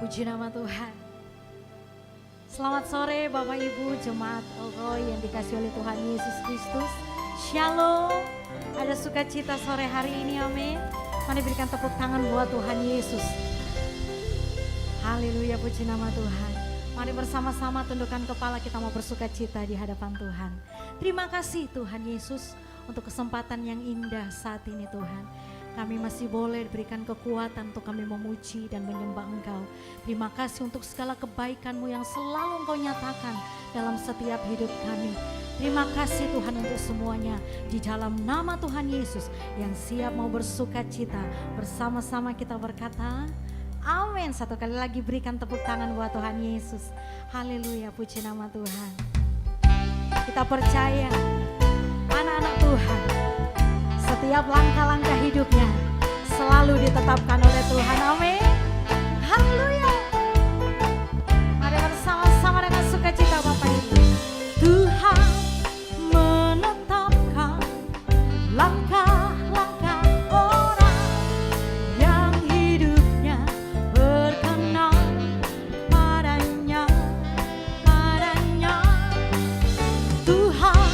Puji nama Tuhan. Selamat sore Bapak Ibu Jemaat El-Roy yang dikasih oleh Tuhan Yesus Kristus. Shalom. Ada sukacita sore hari ini, amin. Mari berikan tepuk tangan buat Tuhan Yesus. Haleluya, puji nama Tuhan. Mari bersama-sama tundukkan kepala, kita mau bersukacita di hadapan Tuhan. Terima kasih Tuhan Yesus untuk kesempatan yang indah saat ini Tuhan. Kami masih boleh diberikan kekuatan untuk kami memuji dan menyembah Engkau. Terima kasih untuk segala kebaikan-Mu yang selalu Engkau nyatakan dalam setiap hidup kami. Terima kasih Tuhan untuk semuanya. Di dalam nama Tuhan Yesus yang siap mau bersukacita, bersama-sama kita berkata, amin. Satu kali lagi berikan tepuk tangan buat Tuhan Yesus. Haleluya, puji nama Tuhan. Kita percaya anak-anak Tuhan, setiap langkah-langkah hidupnya selalu ditetapkan oleh Tuhan. Amin. Haleluya. Mari bersama-sama dengan sukacita Bapak Ibu. Tuhan menetapkan langkah-langkah orang yang hidupnya berkenan padanya. Tuhan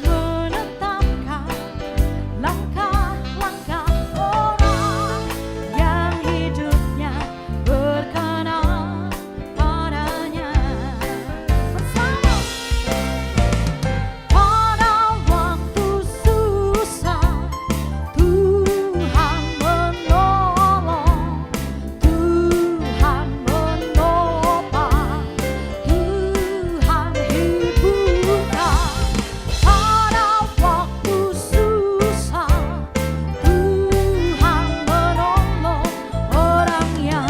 menetapkan langkah-langkah orang yang hidupnya berkenan padanya. Bersama. Pada waktu susah Tuhan menolong, Tuhan menopang, Tuhan hidupkan. Pada waktu susah Tuhan menolong orang yang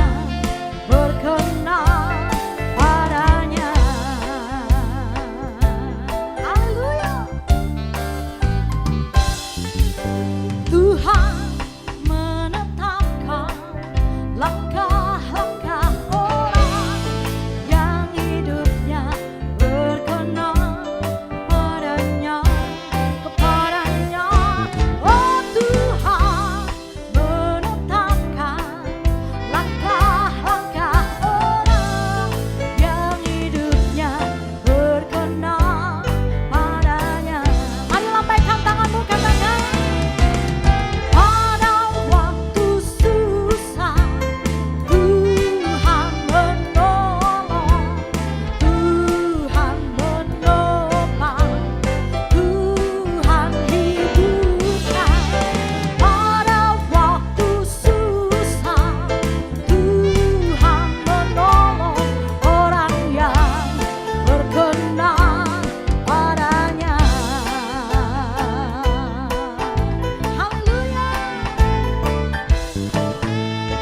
berkenan padanya. Haleluya. Tuhan menetapkan langkah-langkah orang yang hidupnya berkenan padanya, kepadanya. Oh, Tuhan menetapkan langkah-langkah orang yang hidupnya berkenan padanya. Mari lambaikan tanganmu, katakan. Pada waktu susah Tuhan menolong, Tuhan menopang, Tuhan hidupkan. Pada waktu susah Tuhan menolong orang yang berkenan padanya. Haleluya.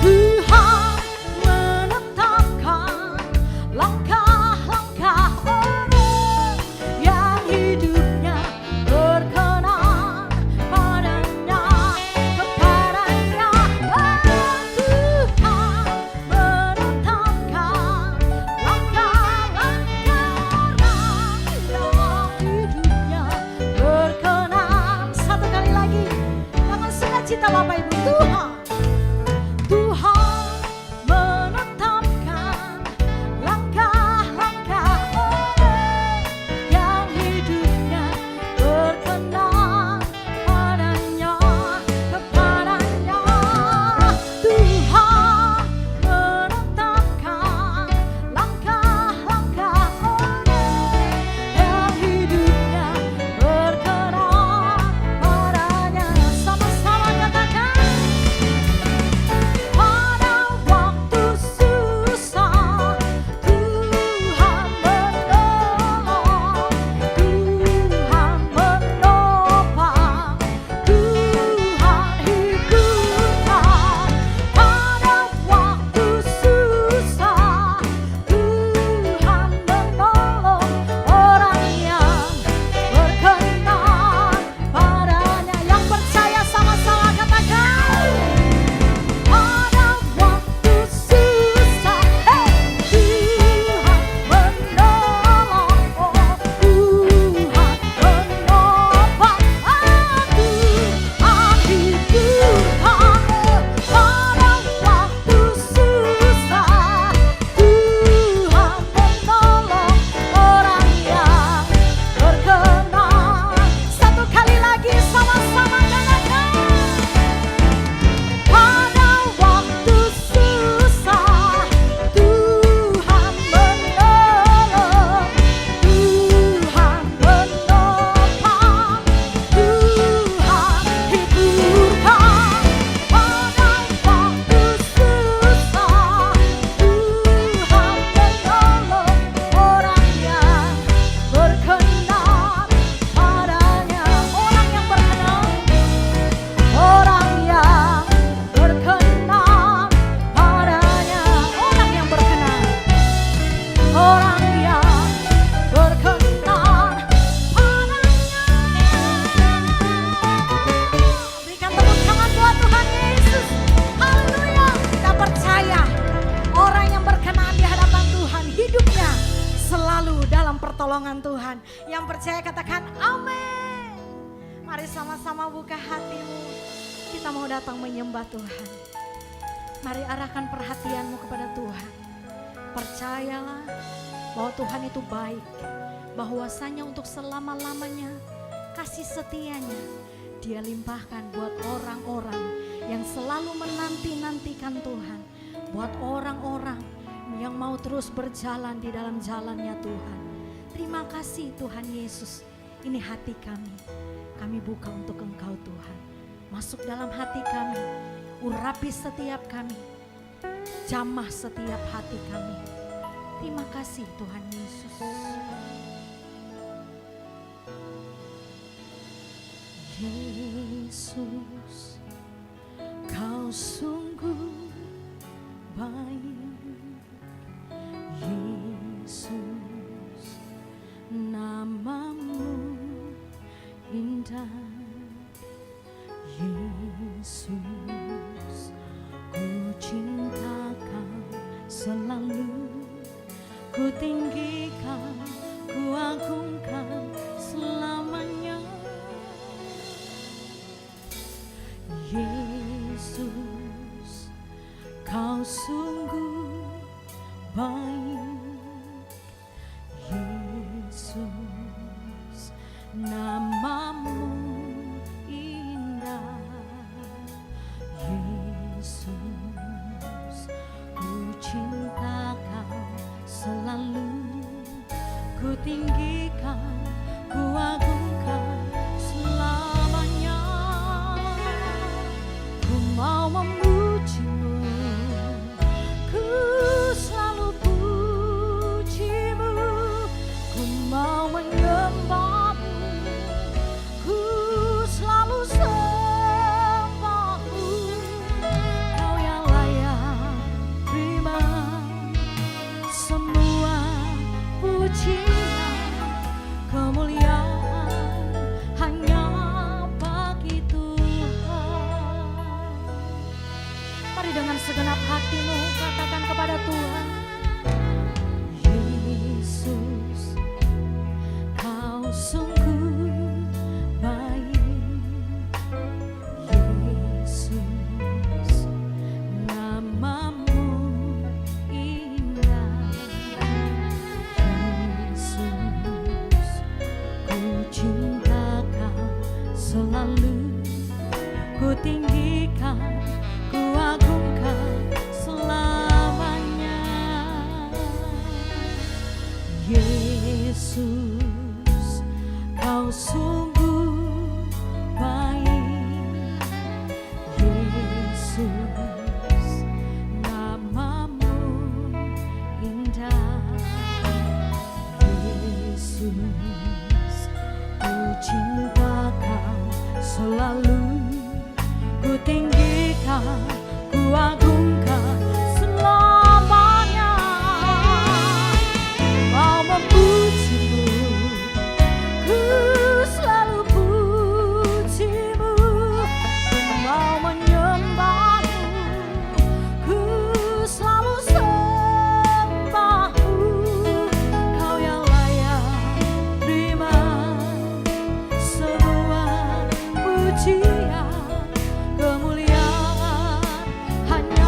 Tuhan menetapkan langkah-langkah orang yang hidupnya berkenan padanya, kepadanya. Tuhan menetapkan langkah-langkah orang yang hidupnya berkenan. Satu kali lagi, dengan sukacita Bapak Ibu. Tuhan menetapkan langkah-langkah orang yang hidupnya berkenan padanya, kepadanya. Tuhan menetapkan langkah-langkah orang yang hidupnya berkenan padanya. Sama-sama katakan. Tuhan. Yang percaya katakan amin. Mari sama-sama buka hatimu. Kita mau datang menyembah Tuhan. Mari arahkan perhatianmu kepada Tuhan. Percayalah bahwa Tuhan itu baik. Bahwasanya untuk selama-lamanya kasih setianya Dia limpahkan buat orang-orang yang selalu menanti-nantikan Tuhan. Buat orang-orang yang mau terus berjalan di dalam jalannya Tuhan. Terima kasih Tuhan Yesus. Ini hati kami. Kami buka untuk Engkau Tuhan. Masuk dalam hati kami. Urapi setiap kami. Jamah setiap hati kami. Terima kasih Tuhan Yesus. Yesus, Kau sungguh baik. Yesus, namamu indah. Yesus, ku cinta Kau selalu. Ku tinggikan, ku agungkan selamanya. Yesus, Kau sungguh baik. Yesus, namamu indah. Yesus, ku cinta Kau selalu. Ku tinggikan, ku agungkan selamanya. Ku mau memujimu, ku selalu pujimu. Ku mau menyembahmu, ku selalu sembahmu. Kau yang layak terima semua pujian, kemuliaan hanya bagi Tuhan. Mari dengan segenap hatimu katakan kepada Tuhan. Yesus, Kau sungguh baik. Yesus, namamu indah. Yesus, ku cinta Kau selalu. Ku tinggikan, ku agungkan selamanya. Yesus, Kau sungguh baik. Yesus, namamu indah. Yesus, ku cinta Kau selalu. Ku tinggikan, ku agungkan selamanya. Ku mau memujimu, ku selalu pujimu. Ku mau menyembahmu, ku selalu sembahmu. Kau yang layak terima semua pujian, kemuliaan hanya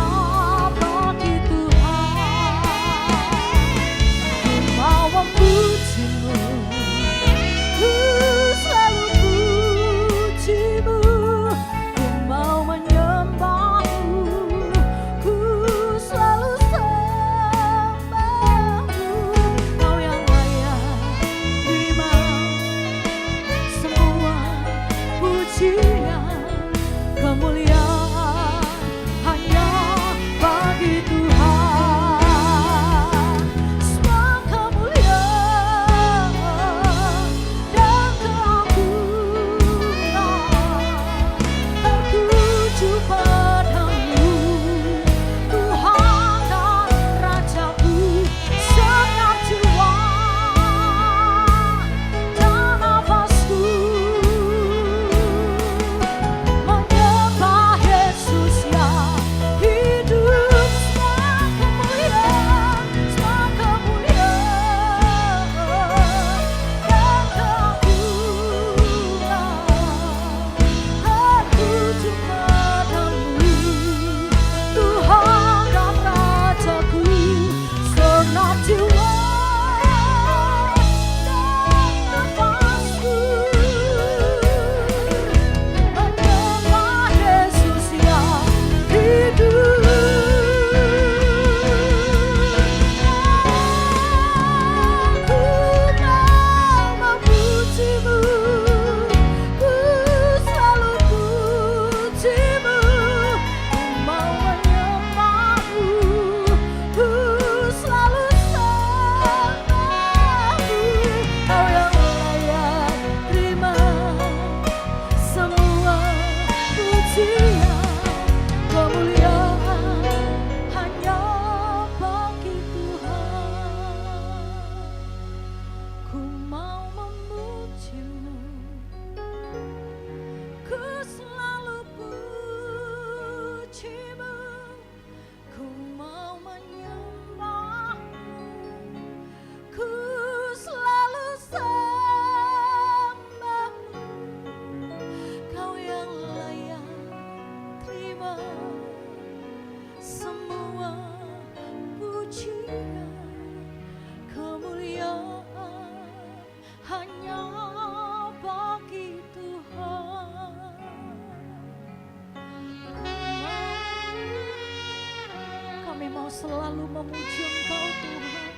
selalu memuji Engkau Tuhan.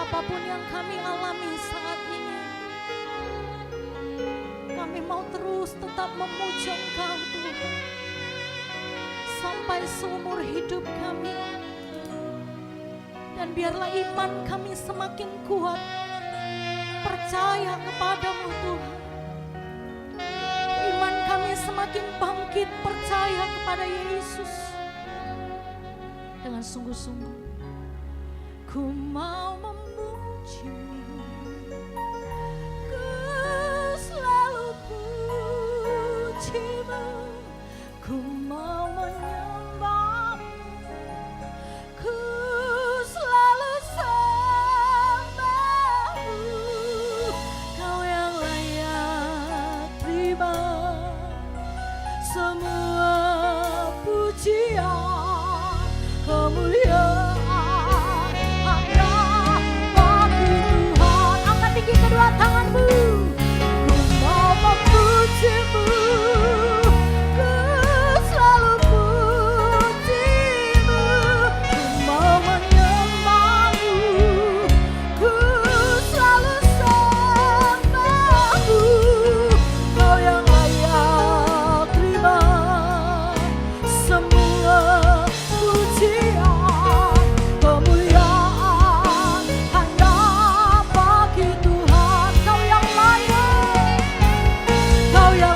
Apapun yang kami alami saat ini, kami mau terus tetap memuji Engkau Tuhan. Sampai seumur hidup kami. Dan biarlah iman kami semakin kuat, percaya kepadamu Tuhan. Iman kami semakin bangkit, percaya kepada Yesus. Dengan sungguh-sungguh ku mau memuji-Mu, ku selalu puji-Mu, ku mau menyembah-Mu, ku selalu sembah-Mu. Kau yang layak terima semua pujian, kemuliaan hanya bagi Tuhan. Angkat tinggi kedua tanganmu. Ku mau memuji-Mu, ku selalu puji-Mu, ku mau menyembah-Mu, ku selalu sembah-Mu. Kau yang layak terima semua pujian, kemuliaan hanya bagi Tuhan. Kau yang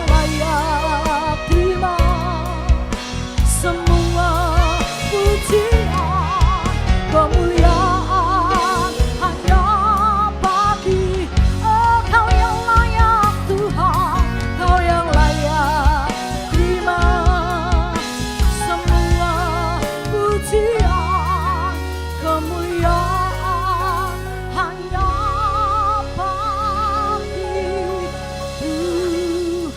layak terima semua pujian, kemuliaan hanya bagi Kau yang layak Tuhan. Kau yang layak terima semua pujian, kemuliaan hanya bagi Tuhan.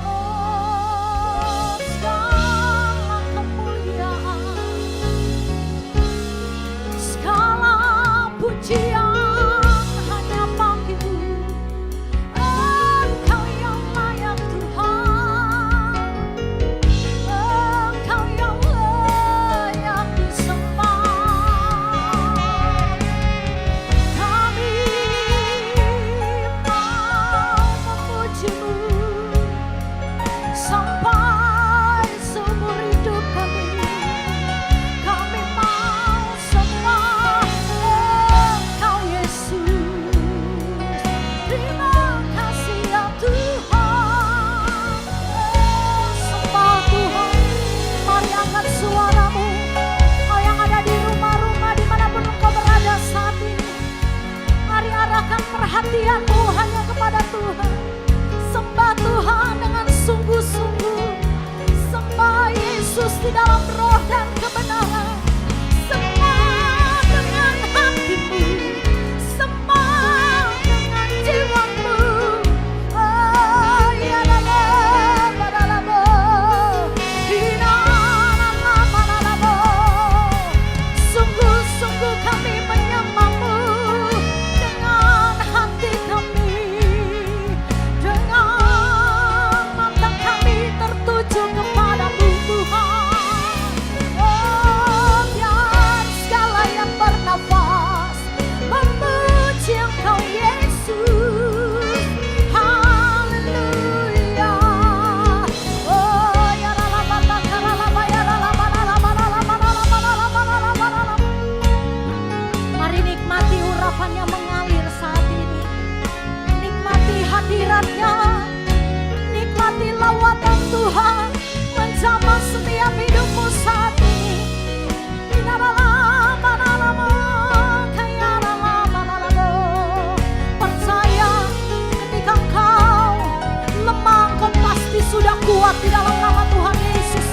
Oh, segala kemuliaan, segala pujian hanya bagi-Mu. Engkau yang layak Tuhan, Engkau yang layak disembah. Kami mau memuji-Mu sampai seumur hidup kami. Kami mau sembah Engkau Yesus. Terima kasih ya Tuhan. Sembah Tuhan. Mari angkat suaramu. Kau yang ada di rumah-rumah dimanapun engkau berada saat ini. Mari arahkan perhatianmu hanya kepada Tuhan. Sembah Tuhan dengan sungguh-sungguh. Sembah Yesus di dalam roh dan kebenaran. Sembah dengan hatimu. Sembah dengan jiwamu. Oh, ya labo, labo, hina labo. Sungguh-sungguh kami menyembah-Mu dengan hati kami, dengan mata kami tertuju kepada-Mu Tuhan. Oh, biar segala yang bernafas memuji Engkau Yesus. Haleluya. Oh, ya lalabata karalaba, ya lalaba, lalaba, lalaba, lalaba, lalaba, lalaba, lalaba. Mari nikmati urapannya mengalir saat ini. Nikmati hadiratnya. Nikmati lawatan Tuhan menjamah setiap hidupmu saat ini. Percaya ketika engkau lemah, engkau pasti sudah kuat di dalam nama Tuhan Yesus.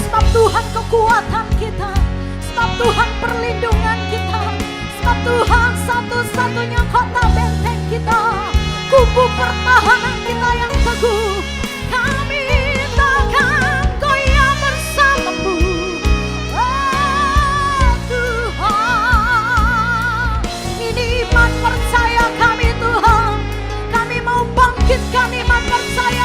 Sebab Tuhan kekuatan kita, sebab Tuhan perlindungan kita, sebab Tuhan satu-satunya kota benteng kita, kubu pertahanan kita yang teguh. Kami takkan goyah bersama-Mu. Oh Tuhan, ini iman percaya kami Tuhan. Kami mau bangkitkan iman percaya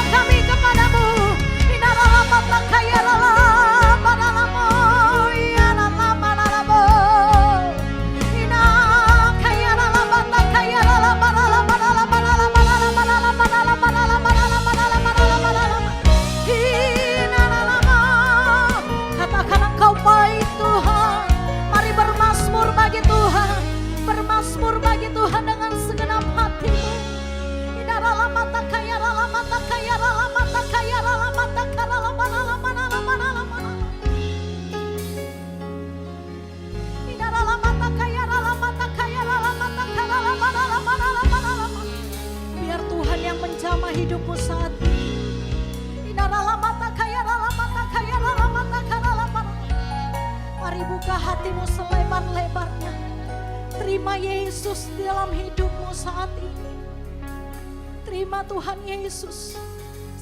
bersama hidupmu saat ini. Mari buka hatimu selebar-lebarnya. Terima Yesus di dalam hidupmu saat ini. Terima Tuhan Yesus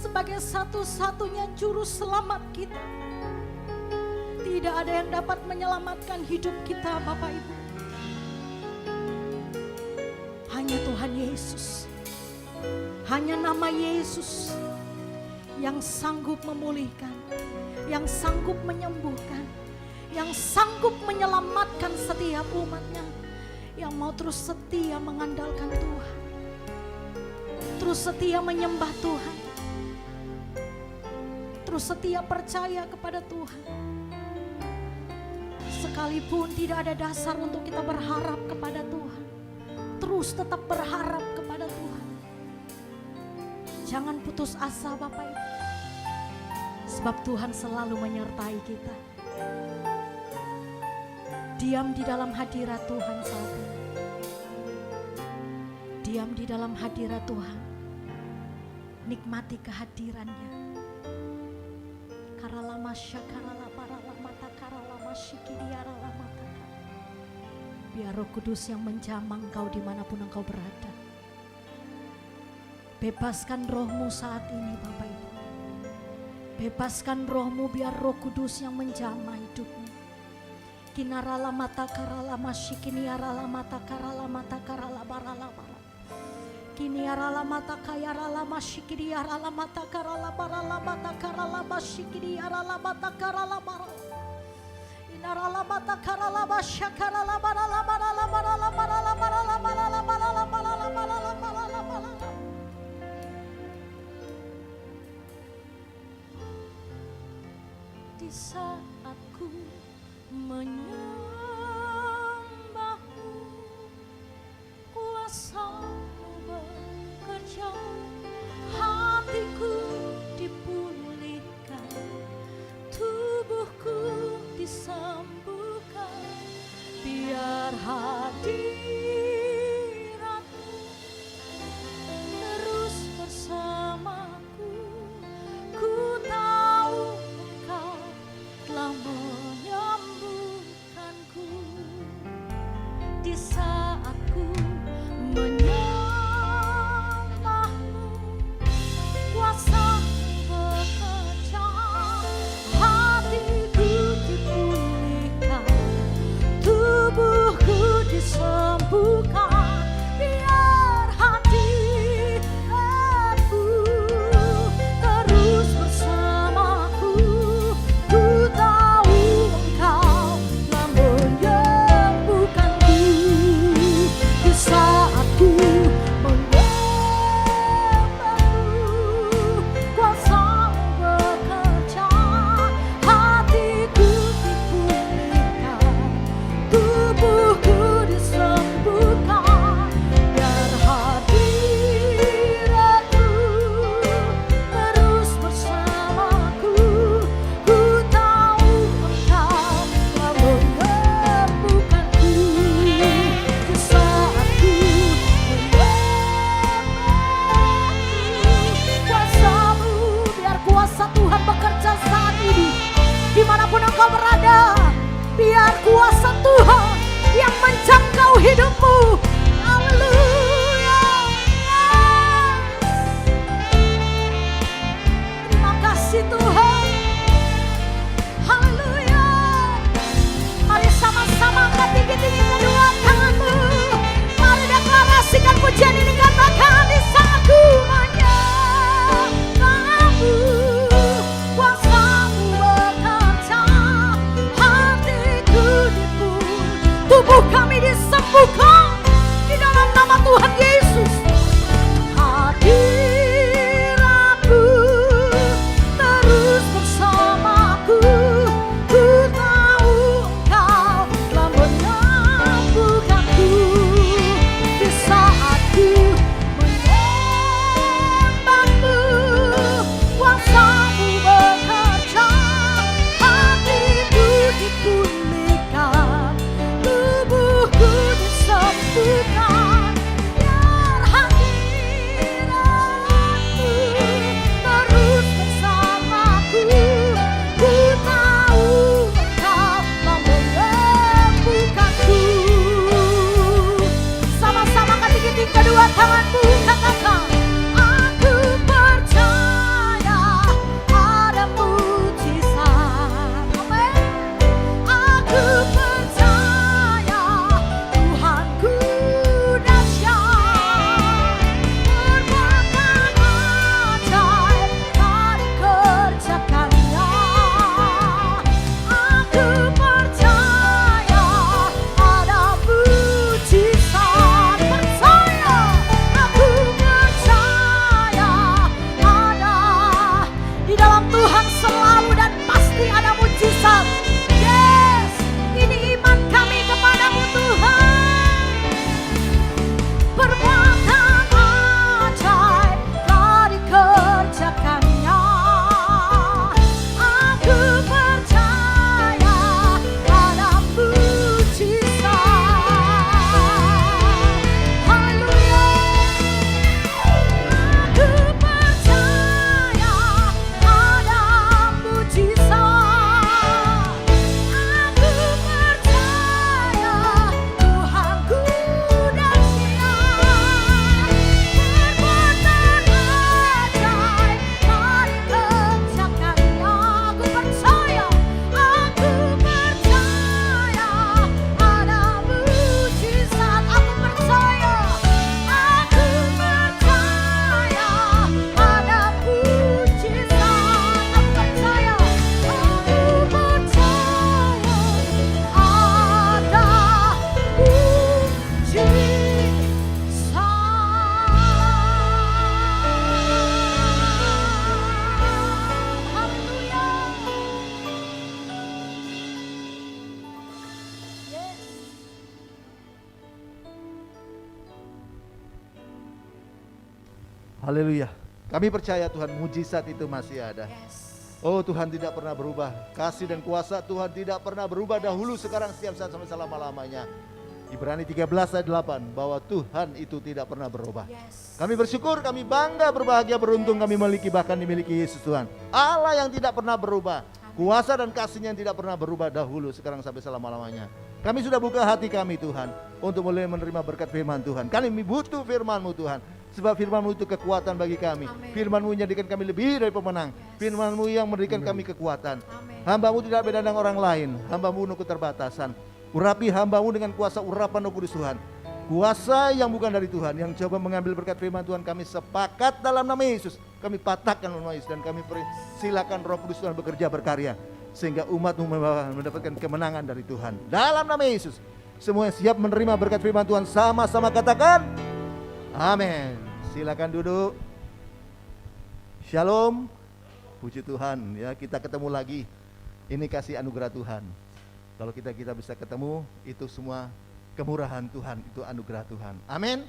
sebagai satu-satunya juru selamat kita. Tidak ada yang dapat menyelamatkan hidup kita, Bapak Ibu. Hanya Tuhan Yesus. Hanya nama Yesus yang sanggup memulihkan, yang sanggup menyembuhkan, yang sanggup menyelamatkan setiap umatnya, yang mau terus setia mengandalkan Tuhan, terus setia menyembah Tuhan, terus setia percaya kepada Tuhan. Sekalipun tidak ada dasar untuk kita berharap kepada Tuhan, terus tetap berharap kepada Tuhan. Jangan putus asa Bapak Ibu, sebab Tuhan selalu menyertai kita. Diam di dalam hadirat Tuhan saat ini. Diam di dalam hadirat Tuhan. Nikmati kehadirannya. Karalama syakarala paralama takaralama shikidiaralama takar. Biar Roh Kudus yang menjamah engkau dimanapun engkau berada. Bebaskan rohmu saat ini Bapak Ibu. Bebaskan rohmu biar Roh Kudus yang menjamah hidupmu. Kinarala mata karala masyikiniarala mata karala mata karala barala bara. Kiniarala mata kayarala masyikiniarala mata karala barala mata karala masyikiniarala mata karala bara. Inarala mata karala masyakarala barala barala barala barala barala barala barala barala barala barala barala. Di saat ku menyembahmu, kuasa-Mu bekerja, hatiku dipulihkan, tubuhku disembuhkan, biar hadirat-Mu terus bersamaku. Ku tahu Engkau telah menyembuhkanku. Di saat ku menyembah-Mu, kuasa-Mu bekerja, hatiku dipulihkan, tubuhku disembuhkan, biar hadirat-Mu terus bersamaku. Ku tahu Engkau telah menyembuhkanku. Di saat ku Haleluya. Kami percaya Tuhan, mujizat itu masih ada. Yes. Oh, Tuhan tidak pernah berubah. Kasih dan kuasa Tuhan tidak pernah berubah dahulu, sekarang, setiap saat, sampai selama-lamanya. Ibrani 13 ayat 8, bahwa Tuhan itu tidak pernah berubah. Yes. Kami bersyukur, kami bangga, berbahagia, beruntung kami memiliki, bahkan dimiliki Yesus Tuhan. Allah yang tidak pernah berubah. Kuasa dan kasih-Nya yang tidak pernah berubah dahulu, sekarang, sampai selama-lamanya. Kami sudah buka hati kami Tuhan, untuk boleh menerima berkat firman Tuhan. Kami butuh firman-Mu Tuhan. Sebab firman-Mu itu kekuatan bagi kami. Amen. Firman-Mu menjadikan kami lebih dari pemenang. Yes. Firman-Mu yang memberikan kami kekuatan. Amen. Hamba-Mu tidak beda dengan orang lain. Hamba-Mu penuh keterbatasan. Urapi hamba-Mu dengan kuasa urapan Roh Kudus Tuhan. Kuasa yang bukan dari Tuhan, yang coba mengambil berkat firman Tuhan, kami sepakat dalam nama Yesus. Kami patahkan nama Yesus dan kami silakan Roh Kudus Tuhan bekerja berkarya. Sehingga umat-Mu mendapatkan kemenangan dari Tuhan. Dalam nama Yesus. Semua yang siap menerima berkat firman Tuhan, sama-sama katakan amin. Silakan duduk. Shalom. Puji Tuhan, ya, kita ketemu lagi. Ini kasih anugerah Tuhan. Kalau kita bisa ketemu, itu semua kemurahan Tuhan, itu anugerah Tuhan. Amin.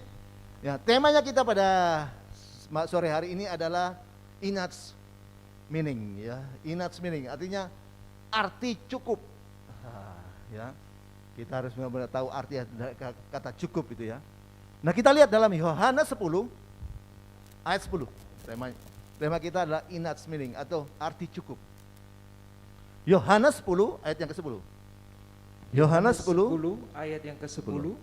Ya, temanya kita pada sore hari ini adalah enough meaning, ya. Enough meaning artinya arti cukup. Ya. Kita harus benar-benar tahu arti kata cukup itu, ya. Nah, kita lihat dalam Yohanes 10 ayat 10. Tema kita adalah enough meaning atau arti cukup. Yohanes 10 ayat yang ke-10. Yohanes 10 ayat yang ke-10.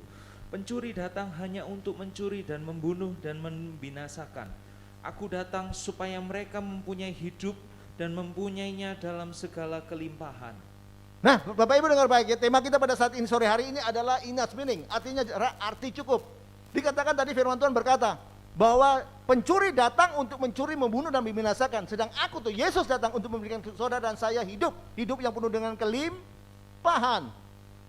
Pencuri datang hanya untuk mencuri dan membunuh dan membinasakan. Aku datang supaya mereka mempunyai hidup dan mempunyainya dalam segala kelimpahan. Nah, Bapak Ibu dengar baik, ya. Tema kita pada saat ini, sore hari ini adalah enough meaning, artinya arti cukup. Dikatakan tadi firman Tuhan berkata bahwa pencuri datang untuk mencuri, membunuh dan membinasakan. Sedang aku tuh, Yesus datang untuk memberikan saudara dan saya hidup yang penuh dengan kelimpahan.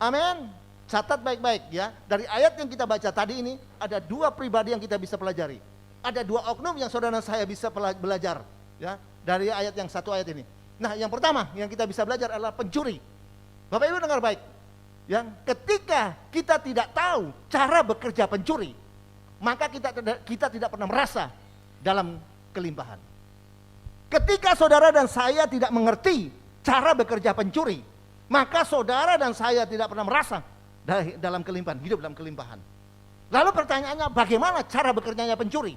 Amin. Catat baik-baik, ya. Dari ayat yang kita baca tadi ini ada dua pribadi yang kita bisa pelajari. Ada dua oknum yang saudara dan saya bisa belajar, ya, dari ayat yang satu ayat ini. Nah, yang pertama yang kita bisa belajar adalah pencuri. Bapak Ibu dengar baik. Yang ketika kita tidak tahu cara bekerja pencuri, maka kita tidak pernah merasa dalam kelimpahan. Ketika saudara dan saya tidak mengerti cara bekerja pencuri, maka saudara dan saya tidak pernah merasa dalam kelimpahan, hidup dalam kelimpahan. Lalu pertanyaannya, bagaimana cara bekerjanya pencuri?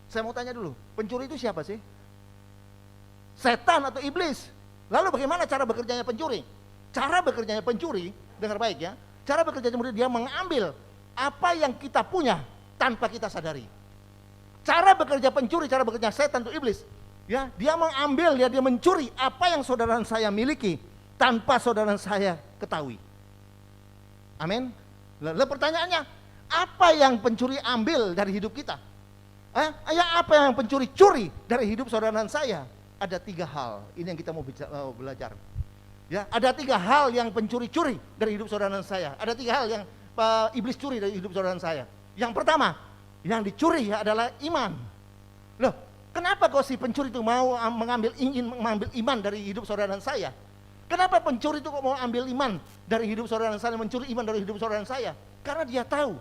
Saya mau tanya dulu, pencuri itu siapa sih? Setan atau iblis? Lalu bagaimana cara bekerjanya pencuri? Cara bekerjanya pencuri, dengar baik, ya. Cara bekerjanya pencuri, dia mengambil apa yang kita punya tanpa kita sadari. Cara bekerja pencuri, cara bekerja setan atau iblis, ya, dia mengambil, dia mencuri apa yang saudara dan saya miliki tanpa saudara dan saya ketahui. Amin. Lalu pertanyaannya, apa yang pencuri ambil dari hidup kita? Apa yang pencuri curi dari hidup saudara dan saya? Ada 3 hal, ini yang kita mau belajar. Ya, ada 3 hal yang pencuri curi dari hidup saudara dan saya. Ada 3 hal yang iblis curi dari hidup saudara dan saya. Yang pertama, yang dicuri adalah iman. Loh, kenapa kok si pencuri itu mau ingin mengambil iman dari hidup saudara dan saya? Kenapa pencuri itu kok mau ambil iman dari hidup saudara dan saya, mencuri iman dari hidup saudara dan saya? Karena dia tahu,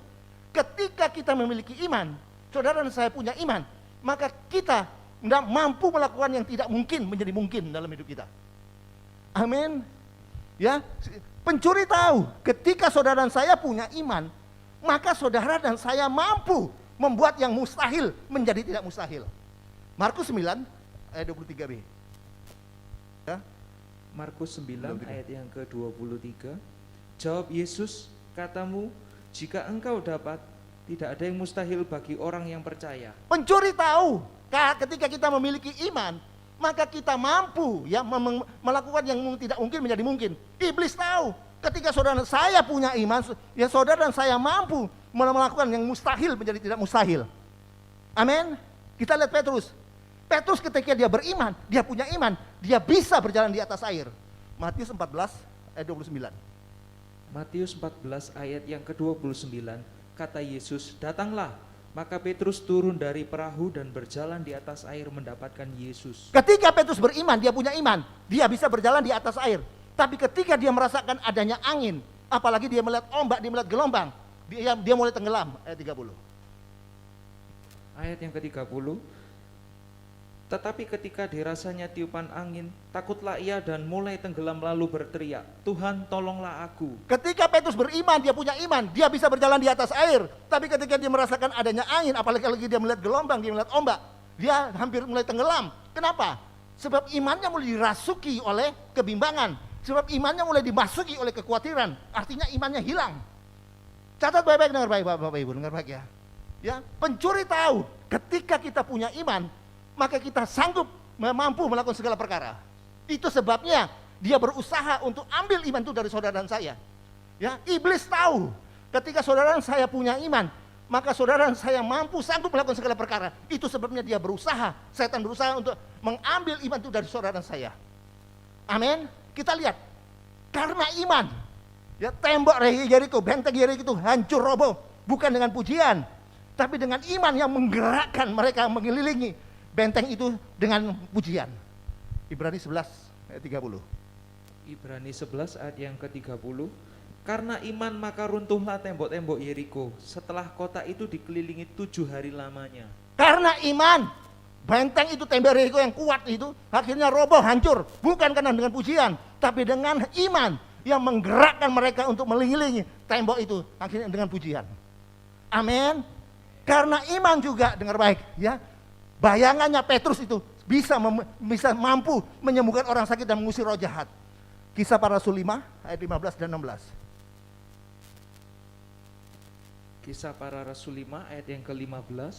ketika kita memiliki iman, saudara dan saya punya iman, maka kita mampu melakukan yang tidak mungkin menjadi mungkin dalam hidup kita. Amin. Ya, pencuri tahu ketika saudara dan saya punya iman, maka saudara dan saya mampu membuat yang mustahil menjadi tidak mustahil. Markus 9 ayat 23b. Ya. Markus 9 ayat yang ke-23. Jawab Yesus, katamu, jika engkau dapat, tidak ada yang mustahil bagi orang yang percaya. Pencuri tahu ketika kita memiliki iman, maka kita mampu, ya, melakukan yang tidak mungkin menjadi mungkin. Iblis tahu ketika saudara dan saya punya iman, ya, saudara dan saya mampu melakukan yang mustahil menjadi tidak mustahil. Amin. Kita lihat Petrus. Petrus ketika dia beriman, dia punya iman, dia bisa berjalan di atas air. Matius 14 ayat 29. Matius 14 ayat yang ke-29, kata Yesus, datanglah. Maka Petrus turun dari perahu dan berjalan di atas air mendapatkan Yesus. Ketika Petrus beriman, dia punya iman, dia bisa berjalan di atas air. Tapi ketika dia merasakan adanya angin, apalagi dia melihat ombak, dia melihat gelombang, dia mulai tenggelam. Ayat 30. Ayat yang ke-30. Tetapi ketika dirasanya tiupan angin, takutlah ia dan mulai tenggelam lalu berteriak, Tuhan tolonglah aku. Ketika Petrus beriman, dia punya iman, dia bisa berjalan di atas air. Tapi ketika dia merasakan adanya angin, apalagi dia melihat gelombang, dia melihat ombak, dia hampir mulai tenggelam. Kenapa? Sebab imannya mulai dirasuki oleh kebimbangan. Sebab imannya mulai dimasuki oleh kekhawatiran. Artinya imannya hilang. Catat baik-baik, dengar baik Bapak Ibu, dengar baik ya. Ya, pencuri tahu ketika kita punya iman, maka kita sanggup mampu melakukan segala perkara. Itu sebabnya dia berusaha untuk ambil iman itu dari saudara dan saya. Ya, iblis tahu ketika saudara dan saya punya iman, maka saudara dan saya mampu sanggup melakukan segala perkara. Itu sebabnya dia berusaha, setan berusaha untuk mengambil iman itu dari saudara dan saya. Amin. Kita lihat, karena iman, ya tembok Yeriko, benteng Yeriko itu hancur roboh, bukan dengan pujian, tapi dengan iman yang menggerakkan mereka mengelilingi benteng itu dengan pujian. Ibrani 11 ayat 30. Ibrani 11 ayat yang ke-30. Karena iman maka runtuhlah tembok-tembok Yeriko setelah kota itu dikelilingi 7 hari lamanya. Karena iman, benteng itu tembok Yeriko yang kuat itu akhirnya roboh, hancur. Bukan karena dengan pujian, tapi dengan iman yang menggerakkan mereka untuk mengelilingi tembok itu akhirnya dengan pujian. Amin. Karena iman juga, dengar baik ya. Bayangannya Petrus itu bisa mampu menyembuhkan orang sakit dan mengusir roh jahat. Kisah Para Rasul 5 ayat 15 dan 16. Kisah Para Rasul 5 ayat yang ke-15.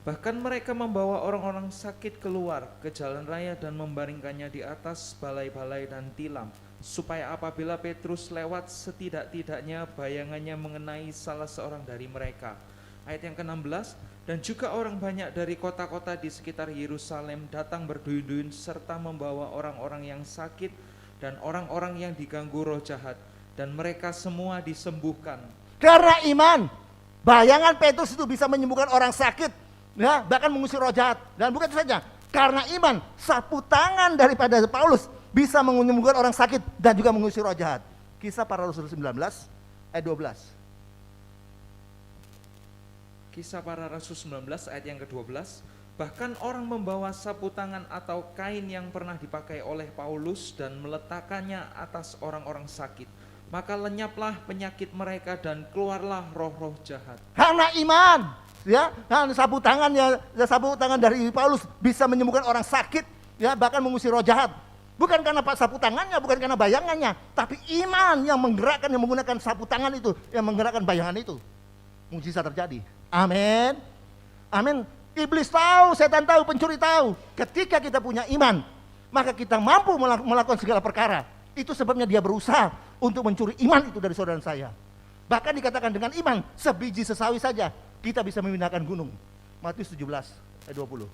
Bahkan mereka membawa orang-orang sakit keluar ke jalan raya dan membaringkannya di atas balai-balai dan tilam, supaya apabila Petrus lewat setidak-tidaknya bayangannya mengenai salah seorang dari mereka. Ayat yang ke-16. Dan juga orang banyak dari kota-kota di sekitar Yerusalem datang berduyun-duyun serta membawa orang-orang yang sakit dan orang-orang yang diganggu roh jahat, dan mereka semua disembuhkan. Karena iman, bayangan Petrus itu bisa menyembuhkan orang sakit, ya, bahkan mengusir roh jahat. Dan bukan itu saja, karena iman, sapu tangan daripada Paulus bisa menyembuhkan orang sakit dan juga mengusir roh jahat. Kisah Para Rasul 19 ayat 12. Kisah Para Rasul 19 ayat yang ke-12. Bahkan orang membawa sapu tangan atau kain yang pernah dipakai oleh Paulus dan meletakkannya atas orang-orang sakit. Maka lenyaplah penyakit mereka dan keluarlah roh-roh jahat. Karena iman, ya, dan sapu tangan dari Paulus bisa menyembuhkan orang sakit, ya, bahkan mengusir roh jahat. Bukan karena sapu tangannya, bukan karena bayangannya, tapi iman yang menggerakkan, yang menggunakan sapu tangan itu, yang menggerakkan bayangan itu. Mukjizat terjadi. Amin. Amin. Iblis tahu, setan tahu, pencuri tahu. Ketika kita punya iman, maka kita mampu melakukan segala perkara. Itu sebabnya dia berusaha untuk mencuri iman itu dari saudara saya. Bahkan dikatakan dengan iman, sebiji sesawi saja kita bisa memindahkan gunung. Matius 17 ayat 20.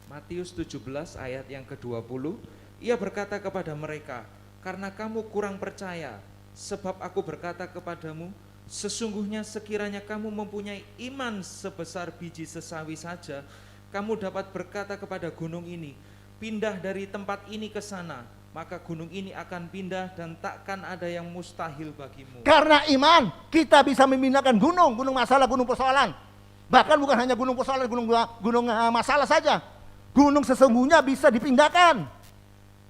Matius 17 ayat yang ke-20. Ia berkata kepada mereka, karena kamu kurang percaya, sebab aku berkata kepadamu, sesungguhnya sekiranya kamu mempunyai iman sebesar biji sesawi saja, kamu dapat berkata kepada gunung ini, pindah dari tempat ini ke sana, maka gunung ini akan pindah dan takkan ada yang mustahil bagimu. Karena iman, kita bisa memindahkan gunung masalah, gunung persoalan. Bahkan bukan hanya gunung persoalan, gunung masalah saja. Gunung sesungguhnya bisa dipindahkan.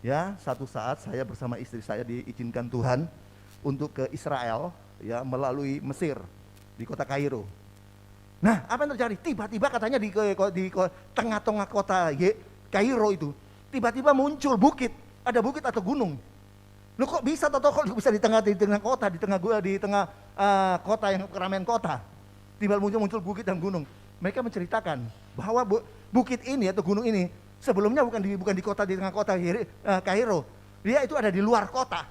Ya, satu saat saya bersama istri saya diizinkan Tuhan untuk ke Israel, ya, melalui Mesir di kota Kairo. Nah, apa yang terjadi? Tiba-tiba katanya di tengah-tengah kota Kairo itu tiba-tiba muncul bukit, ada bukit atau gunung. Loh, kok bisa kok bisa di tengah kota, di tengah kota yang keramaian kota. Tiba-tiba muncul bukit dan gunung. Mereka menceritakan bahwa bukit ini atau gunung ini sebelumnya bukan di kota, di tengah kota Kairo. Dia itu ada di luar kota.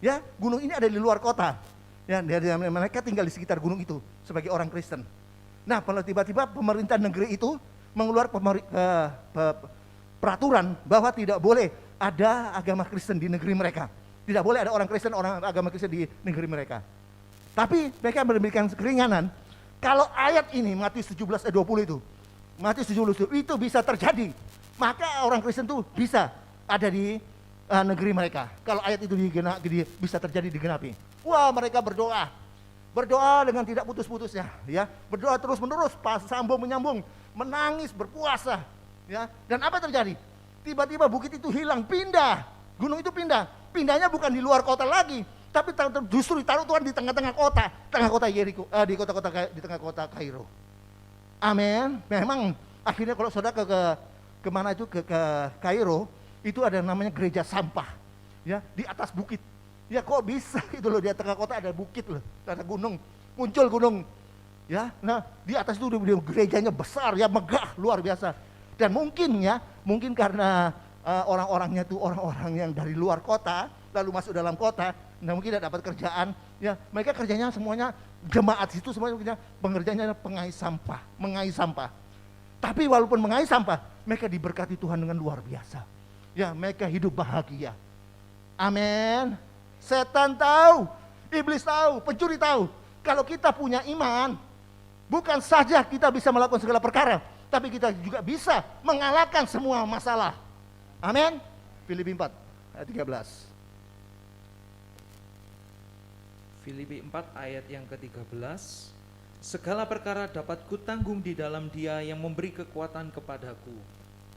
Ya, gunung ini ada di luar kota. Ya, mereka tinggal di sekitar gunung itu sebagai orang Kristen. Nah, kalau tiba-tiba pemerintah negeri itu mengeluarkan peraturan bahwa tidak boleh ada agama Kristen di negeri mereka. Tidak boleh ada orang Kristen, orang agama Kristen di negeri mereka. Tapi mereka memberikan keringanan. Kalau ayat ini Matius 17 ayat 20 itu, Matius 17 itu bisa terjadi, maka orang Kristen itu bisa ada di negeri mereka. Kalau ayat itu bisa terjadi digenapi. Wah, mereka berdoa berdoa dengan tidak putus-putusnya, ya, berdoa terus-menerus, sambung menyambung, menangis, berpuasa, ya. Dan apa terjadi? Tiba-tiba bukit itu hilang, pindah, gunung itu pindah. Pindahnya bukan di luar kota lagi, tapi justru ditaruh Tuhan di tengah-tengah kota Yeriko, di tengah kota Kairo. Amin. Memang akhirnya kalau saudara ke mana itu ke Kairo, itu ada namanya gereja sampah, ya, di atas bukit. Ya kok bisa itu loh, di tengah kota ada bukit loh, ada gunung, muncul gunung, ya. Nah di atas itu gerejanya besar, ya, megah, luar biasa. Dan mungkin karena orang-orangnya itu orang-orang yang dari luar kota lalu masuk dalam kota, nah mungkin tidak dapat kerjaan, ya. Mereka kerjanya semuanya, jemaat itu semuanya pengerjanya mengais sampah. Tapi walaupun mengais sampah, mereka diberkati Tuhan dengan luar biasa. Ya, mereka hidup bahagia. Amin. Setan tahu, iblis tahu, pencuri tahu. Kalau kita punya iman, bukan saja kita bisa melakukan segala perkara, tapi kita juga bisa mengalahkan semua masalah. Amin. Filipi 4 ayat 13. Filipi 4 ayat yang ke-13. Segala perkara dapat kutanggung di dalam Dia yang memberi kekuatan kepadaku.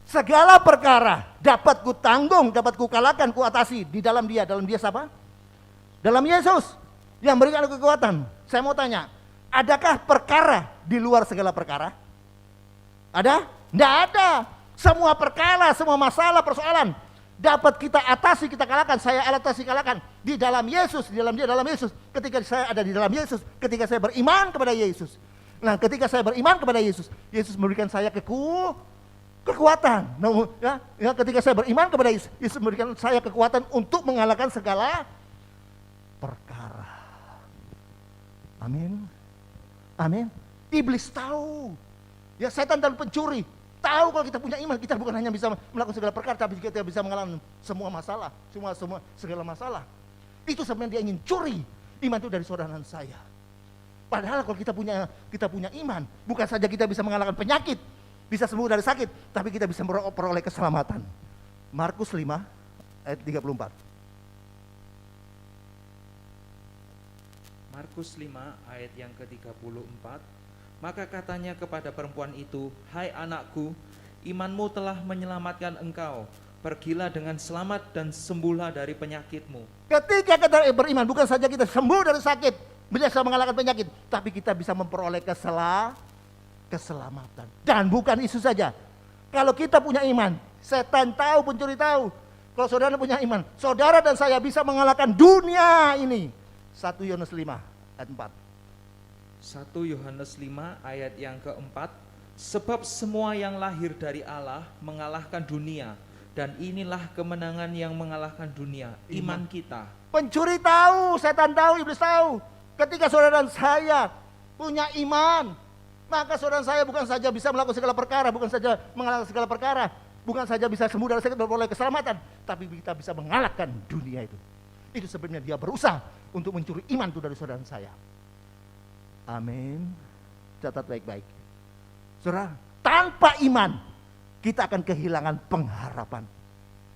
Segala perkara dapat kutanggung, dapat kukalahkan, kuatasi di dalam Dia. Dalam Dia siapa? Dalam Yesus yang memberikan kekuatan. Saya mau tanya, adakah perkara di luar segala perkara? Ada? Tidak ada. Semua perkara, semua masalah, persoalan dapat kita atasi, kita kalahkan. Saya atasi, kalahkan di dalam Yesus, di dalam Dia, dalam Yesus. Ketika saya ada di dalam Yesus, ketika saya beriman kepada Yesus. Nah, ketika saya beriman kepada Yesus, Yesus memberikan saya kekuatan. Nah, ya, ketika saya beriman kepada Yesus, Yesus memberikan saya kekuatan untuk mengalahkan segala perkara. Amin. Amin. Iblis tahu. Ya, setan dan pencuri tahu kalau kita punya iman, kita bukan hanya bisa melakukan segala perkara, tapi kita bisa mengalahkan semua masalah, segala masalah. Itu sebenarnya dia ingin curi iman itu dari saudara dan saya. Padahal kalau kita punya iman, bukan saja kita bisa mengalahkan penyakit, bisa sembuh dari sakit, tapi kita bisa memperoleh keselamatan. Markus 5 ayat 34. Markus 5 ayat yang ke-34. Maka katanya kepada perempuan itu, hai anakku, imanmu telah menyelamatkan engkau. Pergilah dengan selamat dan sembuhlah dari penyakitmu. Ketika kita beriman, bukan saja kita sembuh dari sakit, bisa mengalahkan penyakit, tapi kita bisa memperoleh keselamatan. Dan bukan itu saja. Kalau kita punya iman, setan tahu, pencuri tahu. Kalau saudara punya iman, saudara dan saya bisa mengalahkan dunia ini. 1 Yohanes 5 ayat 4. 1 Yohanes 5 ayat yang keempat. Sebab semua yang lahir dari Allah mengalahkan dunia, dan inilah kemenangan yang mengalahkan dunia, iman kita. Pencuri tahu, setan tahu, iblis tahu. Ketika saudara dan saya punya iman, maka saudara dan saya bukan saja bisa melakukan segala perkara, bukan saja mengalahkan segala perkara, bukan saja bisa sembuh dari sakit dan memperoleh keselamatan, tapi kita bisa mengalahkan dunia itu. Itu sebenarnya dia berusaha untuk mencuri iman itu dari saudara dan saya. Amin. Catat baik-baik. Saudara, tanpa iman kita akan kehilangan pengharapan.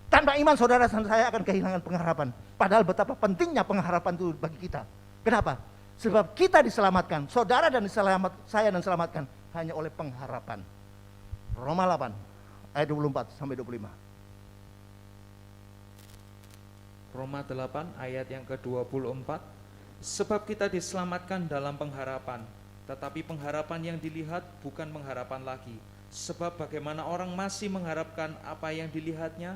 Tanpa iman saudara dan saya akan kehilangan pengharapan. Padahal betapa pentingnya pengharapan itu bagi kita. Kenapa? Sebab kita diselamatkan, saudara dan saya dan diselamatkan hanya oleh pengharapan. Roma 8 ayat 24 sampai 25. Roma 8 ayat yang ke-24. Sebab kita diselamatkan dalam pengharapan, tetapi pengharapan yang dilihat bukan pengharapan lagi. Sebab bagaimana orang masih mengharapkan apa yang dilihatnya,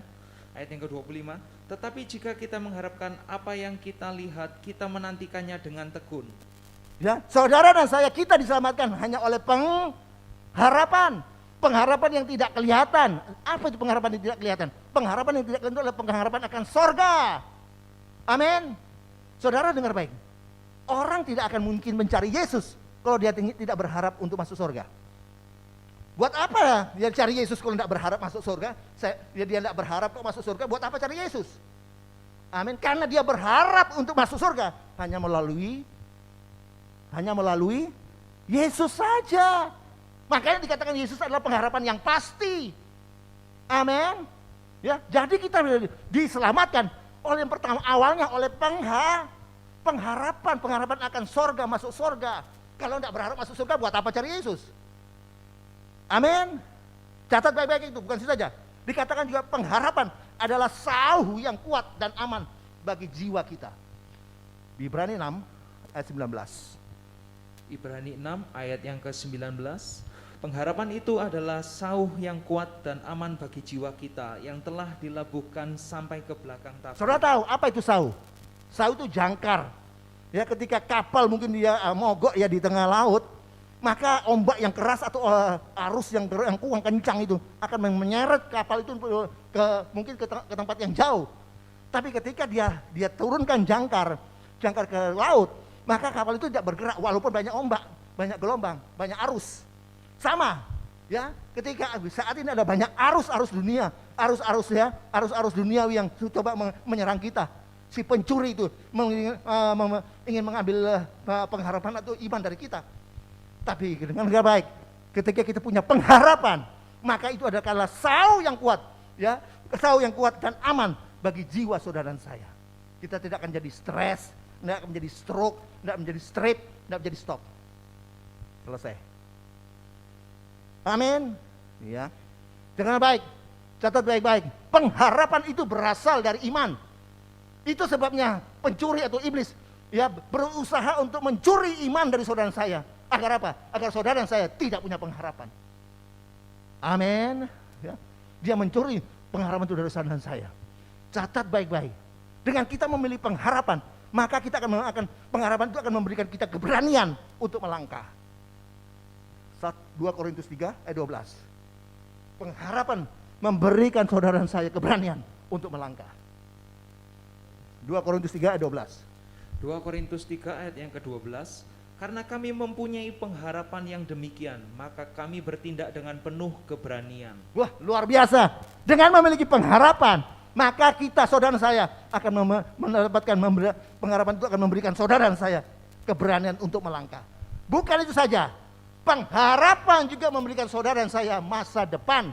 ayat yang ke-25, tetapi jika kita mengharapkan apa yang kita lihat, kita menantikannya dengan tekun. Ya, saudara dan saya, kita diselamatkan hanya oleh pengharapan. Pengharapan yang tidak kelihatan. Apa itu pengharapan yang tidak kelihatan? Pengharapan yang tidak kelihatan adalah pengharapan akan sorga. Amin. Saudara dengar baik. Orang tidak akan mungkin mencari Yesus kalau dia tidak berharap untuk masuk surga. Buat apa dia cari Yesus kalau tidak berharap masuk surga? Dia tidak berharap untuk masuk surga, buat apa cari Yesus? Amin. Karena dia berharap untuk masuk surga hanya melalui Yesus saja. Makanya dikatakan Yesus adalah pengharapan yang pasti. Amin. Ya, jadi kita diselamatkan oleh yang pertama awalnya oleh pengharapan. pengharapan akan sorga, masuk sorga. Kalau tidak berharap masuk surga, buat apa cari Yesus? Amin. Catat baik-baik itu, bukan itu saja. Dikatakan juga pengharapan adalah sauh yang kuat dan aman bagi jiwa kita. Di Ibrani 6 ayat 19. Ibrani 6 ayat yang ke-19. Pengharapan itu adalah sauh yang kuat dan aman bagi jiwa kita yang telah dilabuhkan sampai ke belakang tabir. Saudara tahu apa itu sauh? Sauh itu jangkar. Ya, ketika kapal mungkin dia mogok ya di tengah laut, maka ombak yang keras atau arus yang kuat kencang itu akan menyeret kapal itu mungkin ke tempat yang jauh. Tapi ketika dia turunkan jangkar ke laut, maka kapal itu tidak bergerak walaupun banyak ombak, banyak gelombang, banyak arus. Sama, ya. Ketika saat ini ada banyak arus dunia, arus duniawi yang coba menyerang kita. Si pencuri itu ingin mengambil pengharapan atau iman dari kita. Tapi dengan baik, ketika kita punya pengharapan, maka itu adalah sauh yang kuat, ya, sauh yang kuat dan aman bagi jiwa saudara dan saya. Kita tidak akan jadi stres, tidak akan menjadi stroke, tidak menjadi strip, tidak menjadi stop. Selesai. Amin. Ya. Dengan baik, catat baik-baik. Pengharapan itu berasal dari iman. Itu sebabnya pencuri atau iblis ya berusaha untuk mencuri iman dari saudara saya. Agar apa? Agar saudara dan saya tidak punya pengharapan. Amin. Ya. Dia mencuri pengharapan itu dari saudara dan saya. Catat baik-baik. Dengan kita memilih pengharapan, maka kita akan pengharapan itu akan memberikan kita keberanian untuk melangkah. 2 Korintus 3 ayat 12. Pengharapan memberikan saudara dan saya keberanian untuk melangkah. 2 Korintus 3 ayat 12. 2 Korintus 3 ayat yang ke-12. Karena kami mempunyai pengharapan yang demikian, maka kami bertindak dengan penuh keberanian. Wah, luar biasa. Dengan memiliki pengharapan, maka kita, saudara saya, akan mendapatkan pengharapan itu akan memberikan saudara dan saya keberanian untuk melangkah. Bukan itu saja, pengharapan juga memberikan saudara dan saya masa depan.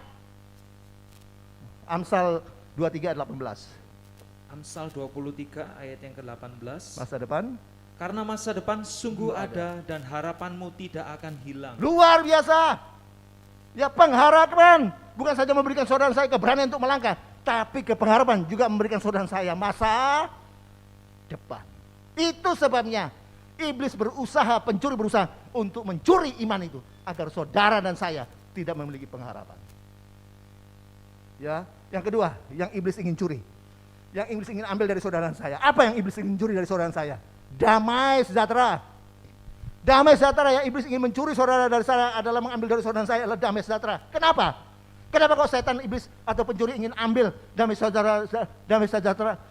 Amsal 23 ayat 18. Amsal 23 ayat yang ke-18. Masa depan. Karena masa depan sungguh ada dan harapanmu tidak akan hilang. Luar biasa. Ya, pengharapan bukan saja memberikan saudara saya keberanian untuk melangkah, tapi pengharapan juga memberikan saudara saya masa depan. Itu sebabnya iblis pencuri berusaha untuk mencuri iman itu agar saudara dan saya tidak memiliki pengharapan. Ya, yang kedua, yang iblis ingin curi. Yang iblis ingin ambil dari saudara dan saya. Apa yang iblis ingin curi dari saudara dan saya? Damai sejahtera. Damai sejahtera yang iblis ingin mencuri saudara dari saya adalah mengambil dari saudara dan saya adalah damai sejahtera. Kenapa? Kenapa kok setan iblis atau pencuri ingin ambil damai sejahtera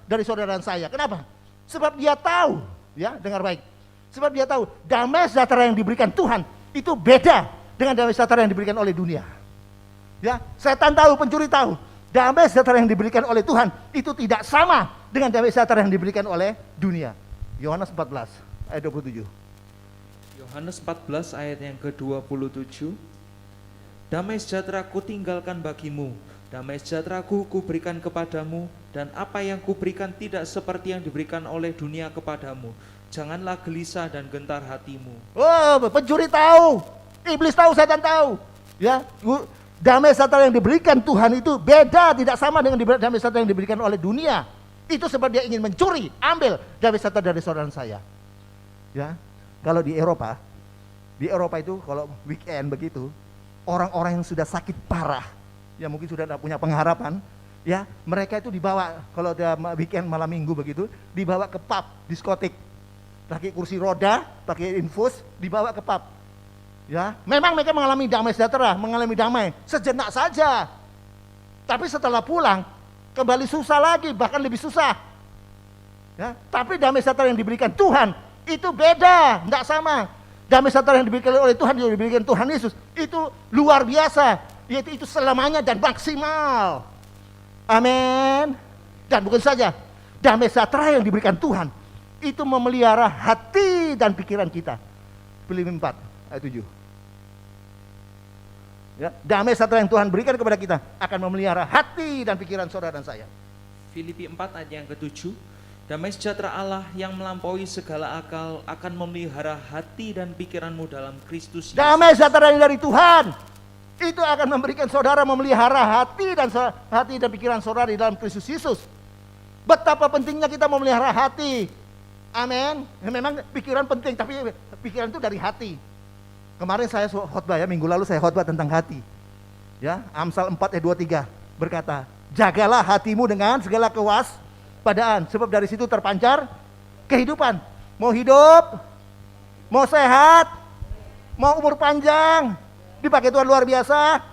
dari saudara dan saya? Kenapa? Sebab dia tahu, ya, dengar baik. Sebab dia tahu damai sejahtera yang diberikan Tuhan itu beda dengan damai sejahtera yang diberikan oleh dunia. Ya, setan tahu, pencuri tahu. Damai sejahtera yang diberikan oleh Tuhan itu tidak sama dengan damai sejahtera yang diberikan oleh dunia. Yohanes 14 ayat 27. Yohanes 14 ayat yang ke-27. Damai sejahtera ku tinggalkan bagimu, damai sejahtera ku berikan kepadamu, dan apa yang kuberikan tidak seperti yang diberikan oleh dunia kepadamu. Janganlah gelisah dan gentar hatimu. Oh, pencuri tahu, iblis tahu, setan tahu. Ya, damai sejahtera yang diberikan Tuhan itu beda, tidak sama dengan damai sejahtera yang diberikan oleh dunia. Itu sebab dia ingin mencuri, ambil damai sejahtera dari saudara saya. Ya, kalau di Eropa itu kalau weekend begitu, orang-orang yang sudah sakit parah, ya mungkin sudah tidak punya pengharapan, ya mereka itu dibawa kalau ada weekend malam minggu begitu, dibawa ke pub, diskotik, pakai kursi roda, pakai infus, dibawa ke pub. Ya, memang mereka mengalami damai sejahtera, mengalami damai sejenak saja. Tapi setelah pulang, kembali susah lagi, bahkan lebih susah. Ya, tapi damai sejahtera yang diberikan Tuhan itu beda, tidak sama. Damai sejahtera yang diberikan oleh Tuhan, yang diberikan Tuhan Yesus itu luar biasa, yaitu itu selamanya dan maksimal. Amin. Dan bukan saja, damai sejahtera yang diberikan Tuhan itu memelihara hati dan pikiran kita. Filipi 4 ayat 7. Ya, damai sejahtera yang Tuhan berikan kepada kita akan memelihara hati dan pikiran saudara dan saya. Filipi 4 ayat yang ke-7. Damai sejahtera Allah yang melampaui segala akal akan memelihara hati dan pikiranmu dalam Kristus Yesus. Damai sejahtera yang dari Tuhan itu akan memberikan saudara memelihara hati dan pikiran saudara di dalam Kristus Yesus. Betapa pentingnya kita memelihara hati. Amin. Memang pikiran penting, tapi pikiran itu dari hati. Kemarin saya khotbah ya, minggu lalu saya khotbah tentang hati. Ya, Amsal 4 ayat 23 berkata, jagalah hatimu dengan segala kewaspadaan, sebab dari situ terpancar kehidupan. Mau hidup, mau sehat, mau umur panjang, dipakai Tuhan luar biasa,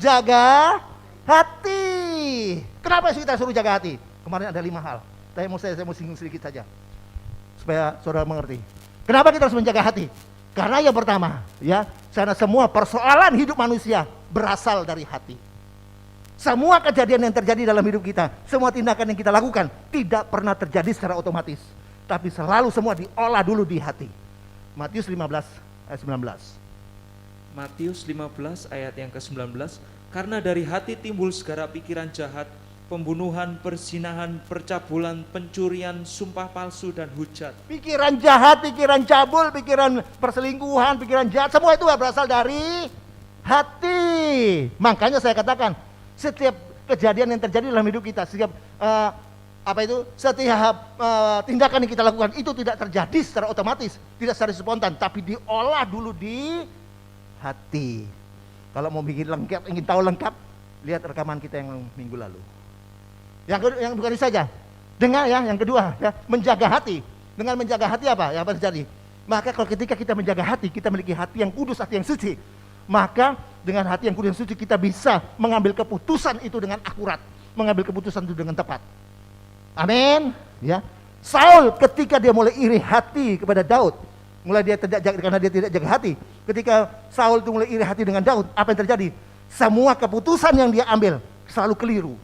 jaga hati. Kenapa sih kita suruh jaga hati? Kemarin ada 5 hal. Saya mau singgung sedikit saja, supaya saudara mengerti. Kenapa kita harus menjaga hati? Karena yang pertama, ya, karena semua persoalan hidup manusia berasal dari hati. Semua kejadian yang terjadi dalam hidup kita, semua tindakan yang kita lakukan tidak pernah terjadi secara otomatis, tapi selalu semua diolah dulu di hati. Matius 15 ayat 19. Matius 15 ayat yang ke-19, karena dari hati timbul segala pikiran jahat, pembunuhan, perzinahan, percabulan, pencurian, sumpah palsu, dan hujat. Pikiran jahat, pikiran cabul, pikiran perselingkuhan, pikiran jahat, semua itu berasal dari hati. Makanya saya katakan, setiap kejadian yang terjadi dalam hidup kita, setiap tindakan yang kita lakukan itu tidak terjadi secara otomatis, tidak secara spontan, tapi diolah dulu di hati. Kalau mau bikin lengkap, ingin tahu lengkap, lihat rekaman kita yang minggu lalu. Yang bukan itu saja. Yang kedua, ya, menjaga hati. Dengan menjaga hati apa? Yang terjadi? Maka kalau ketika kita menjaga hati, kita memiliki hati yang kudus, hati yang suci. Maka dengan hati yang kudus dan suci kita bisa mengambil keputusan itu dengan akurat, mengambil keputusan itu dengan tepat. Amin. Ya. Saul ketika dia mulai iri hati kepada Daud, karena dia tidak jaga hati. Ketika Saul itu mulai iri hati dengan Daud, apa yang terjadi? Semua keputusan yang dia ambil selalu keliru.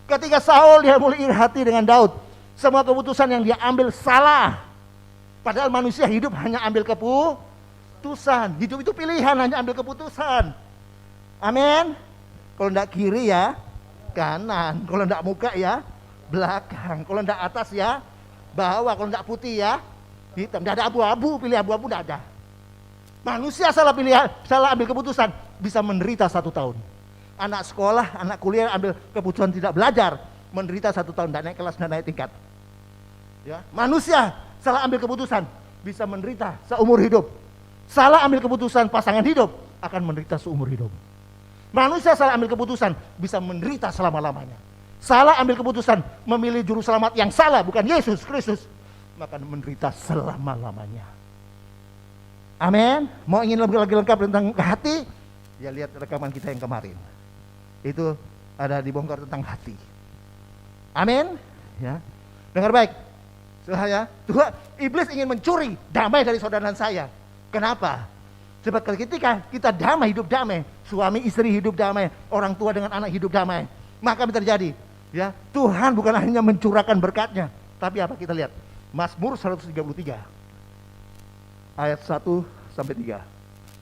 Ketika Saul dia mulai iri hati dengan Daud, semua keputusan yang dia ambil salah. Padahal manusia hidup hanya ambil keputusan. Hidup itu pilihan, hanya ambil keputusan. Amin. Kalau enggak kiri ya kanan, kalau enggak muka ya belakang, kalau enggak atas ya bawah, kalau enggak putih ya hitam. Enggak ada abu-abu, pilih abu-abu enggak ada. Manusia salah pilihan, salah ambil keputusan, bisa menderita 1 tahun. Anak sekolah, anak kuliah ambil keputusan tidak belajar, menderita 1 tahun, tidak naik kelas, tidak naik tingkat. Ya, manusia salah ambil keputusan, bisa menderita seumur hidup. Salah ambil keputusan pasangan hidup, akan menderita seumur hidup. Manusia salah ambil keputusan, bisa menderita selama-lamanya. Salah ambil keputusan, memilih juru selamat yang salah, bukan Yesus Kristus, maka menderita selama-lamanya. Amin. Mau ingin lebih lengkap tentang hati? Ya lihat rekaman kita yang kemarin. Itu ada dibongkar tentang hati. Amin. Ya. Dengar baik. Tuhan, iblis ingin mencuri damai dari saudara dan saya. Kenapa? Sebab ketika kita damai, hidup damai, suami istri hidup damai, orang tua dengan anak hidup damai, maka apa terjadi? Ya, Tuhan bukan hanya mencurahkan berkatnya, tapi apa kita lihat? Mazmur 133 ayat 1 sampai 3.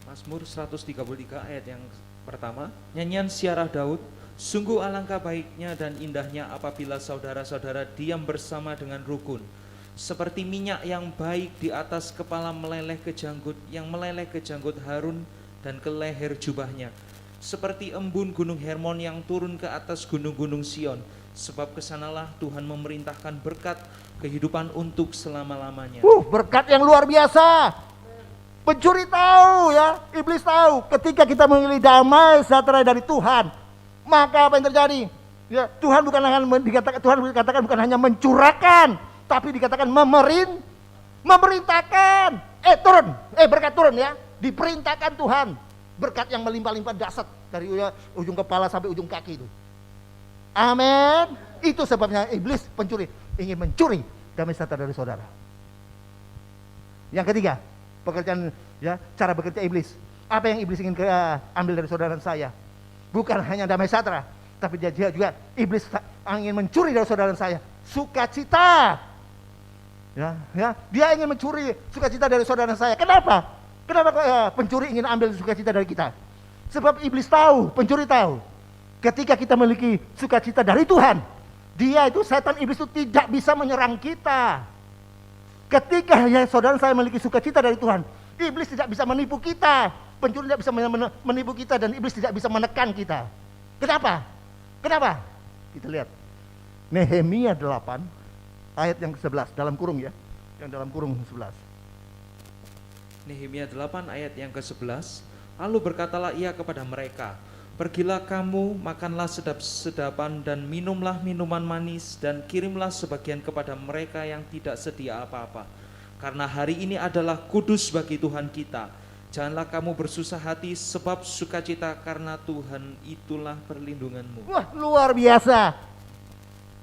Mazmur 133 ayat yang pertama, nyanyian siarah Daud, sungguh alangkah baiknya dan indahnya apabila saudara-saudara diam bersama dengan rukun. Seperti minyak yang baik di atas kepala meleleh ke janggut, yang meleleh ke janggut Harun dan ke leher jubahnya. Seperti embun gunung Hermon yang turun ke atas gunung-gunung Sion. Sebab kesanalah Tuhan memerintahkan berkat kehidupan untuk selama-lamanya. Berkat yang luar biasa. Pencuri tahu ya, iblis tahu ketika kita memilih damai sejahtera dari Tuhan, maka apa yang terjadi? Ya, Tuhan bukan hanya dikatakan bukan hanya mencurahkan, tapi dikatakan memerintahkan. Berkat turun ya, diperintahkan Tuhan. Berkat yang melimpah-limpah dahsyat dari ujung kepala sampai ujung kaki itu. Amin. Itu sebabnya iblis pencuri ingin mencuri damai sejahtera dari saudara. Yang ketiga, pekerjaan ya, cara bekerja iblis. Apa yang iblis ingin ambil dari saudara dan saya? Bukan hanya damai sejahtera, tapi dia juga iblis ingin mencuri dari saudara dan saya sukacita. Dia ingin mencuri sukacita dari saudara dan saya. Kenapa? Kenapa pencuri ingin ambil sukacita dari kita? Sebab iblis tahu, pencuri tahu, ketika kita memiliki sukacita dari Tuhan, Dia itu, setan iblis itu tidak bisa menyerang kita. Ketika ya saudara saya memiliki sukacita dari Tuhan, iblis tidak bisa menipu kita. Pencuri tidak bisa menipu kita dan iblis tidak bisa menekan kita. Kenapa? Kenapa? Kita lihat. Nehemia 8 ayat yang ke-11 dalam kurung ya. Yang dalam kurung 11. Nehemia 8 ayat yang ke-11. Lalu berkatalah ia kepada mereka, pergilah kamu, makanlah sedap-sedapan dan minumlah minuman manis dan kirimlah sebagian kepada mereka yang tidak sedia apa-apa. Karena hari ini adalah kudus bagi Tuhan kita. Janganlah kamu bersusah hati sebab sukacita karena Tuhan itulah perlindunganmu. Wah, luar biasa.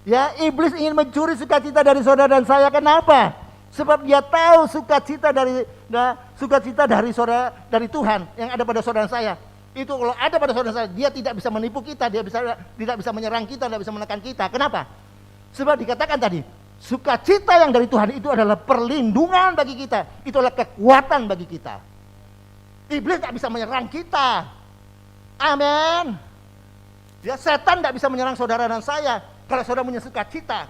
Ya, iblis ingin mencuri sukacita dari saudara dan saya. Kenapa? Sebab dia tahu sukacita dari saudara, dari Tuhan yang ada pada saudara saya. Itu kalau ada pada saudara saya, dia tidak bisa menipu kita, dia tidak bisa menyerang kita, tidak bisa menekan kita. Kenapa? Sebab dikatakan tadi, sukacita yang dari Tuhan itu adalah perlindungan bagi kita. Itu adalah kekuatan bagi kita. Iblis tidak bisa menyerang kita. Amin. Ya, setan tidak bisa menyerang saudara dan saya kalau saudara punya sukacita.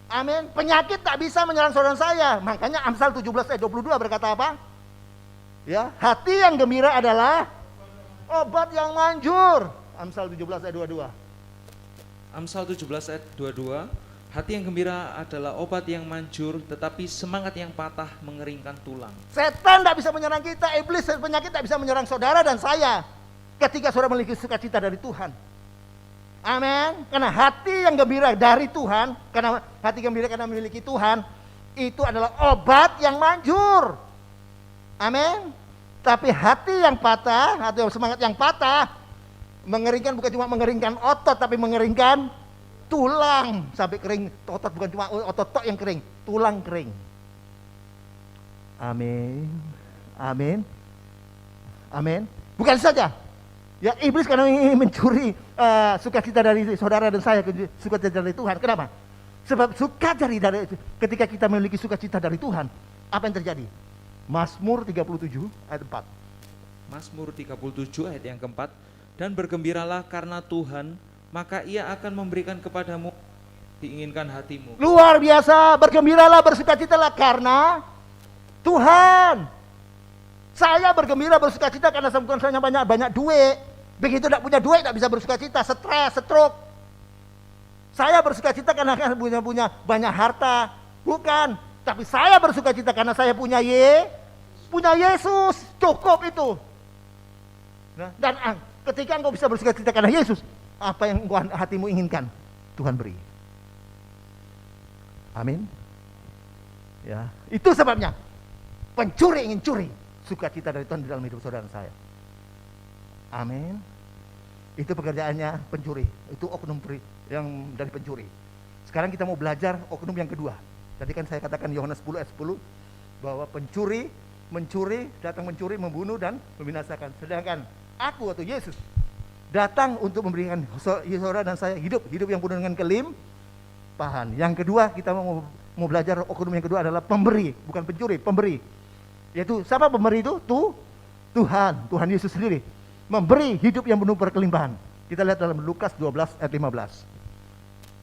Amin. Penyakit tak bisa menyerang saudara saya. Makanya Amsal 17 ayat 22 berkata apa? Ya, hati yang gembira adalah obat yang manjur. Amsal 17 ayat 22. Amsal 17 ayat 22. Hati yang gembira adalah obat yang manjur, tetapi semangat yang patah mengeringkan tulang. Setan tidak bisa menyerang kita, iblis dan penyakit tidak bisa menyerang saudara dan saya ketika saudara memiliki sukacita dari Tuhan. Amin. Karena hati yang gembira dari Tuhan, karena hati gembira karena memiliki Tuhan, itu adalah obat yang manjur. Amin. Tapi hati yang patah, hati yang semangat yang patah, mengeringkan bukan cuma mengeringkan otot, tapi mengeringkan tulang sampai kering. Otot bukan cuma otot tok yang kering, tulang kering. Amin. Amin. Amin. Bukan saja. Ya, iblis karena ingin mencuri sukacita dari saudara dan saya, sukacita dari Tuhan. Kenapa? Sebab ketika kita memiliki sukacita dari Tuhan, apa yang terjadi? Mazmur 37 ayat 4. Mazmur 37 ayat yang keempat. Dan bergembiralah karena Tuhan, maka ia akan memberikan kepadamu diinginkan hatimu. Luar biasa, bergembiralah, bersukacitalah karena Tuhan. Saya bergembira bersukacita karena bukan saya banyak duit. Begitu tidak punya duit tidak bisa bersukacita, stres, stroke. Saya bersukacita karena punya banyak harta, bukan. Tapi saya bersukacita karena saya punya Yesus, cukup itu. Nah, dan ketika engkau bisa bersukacita karena Yesus, apa yang hatimu inginkan, Tuhan beri. Amin. Ya, itu sebabnya pencuri ingin curi sukacita dari Tuhan di dalam hidup saudara saya. Amin. Itu pekerjaannya pencuri. Itu oknum yang dari pencuri. Sekarang kita mau belajar oknum yang kedua. Tadi kan saya katakan Yohanes 10 ayat 10 bahwa pencuri, datang mencuri, membunuh dan membinasakan. Sedangkan aku atau Yesus datang untuk memberikan saudara dan saya hidup yang penuh dengan kelimpahan. Yang kedua kita mau belajar oknum yang kedua adalah pemberi, bukan pencuri, pemberi. Yaitu siapa pemberi itu? Tuhan Yesus sendiri memberi hidup yang penuh berkelimpahan. Kita lihat dalam Lukas 12 ayat 15.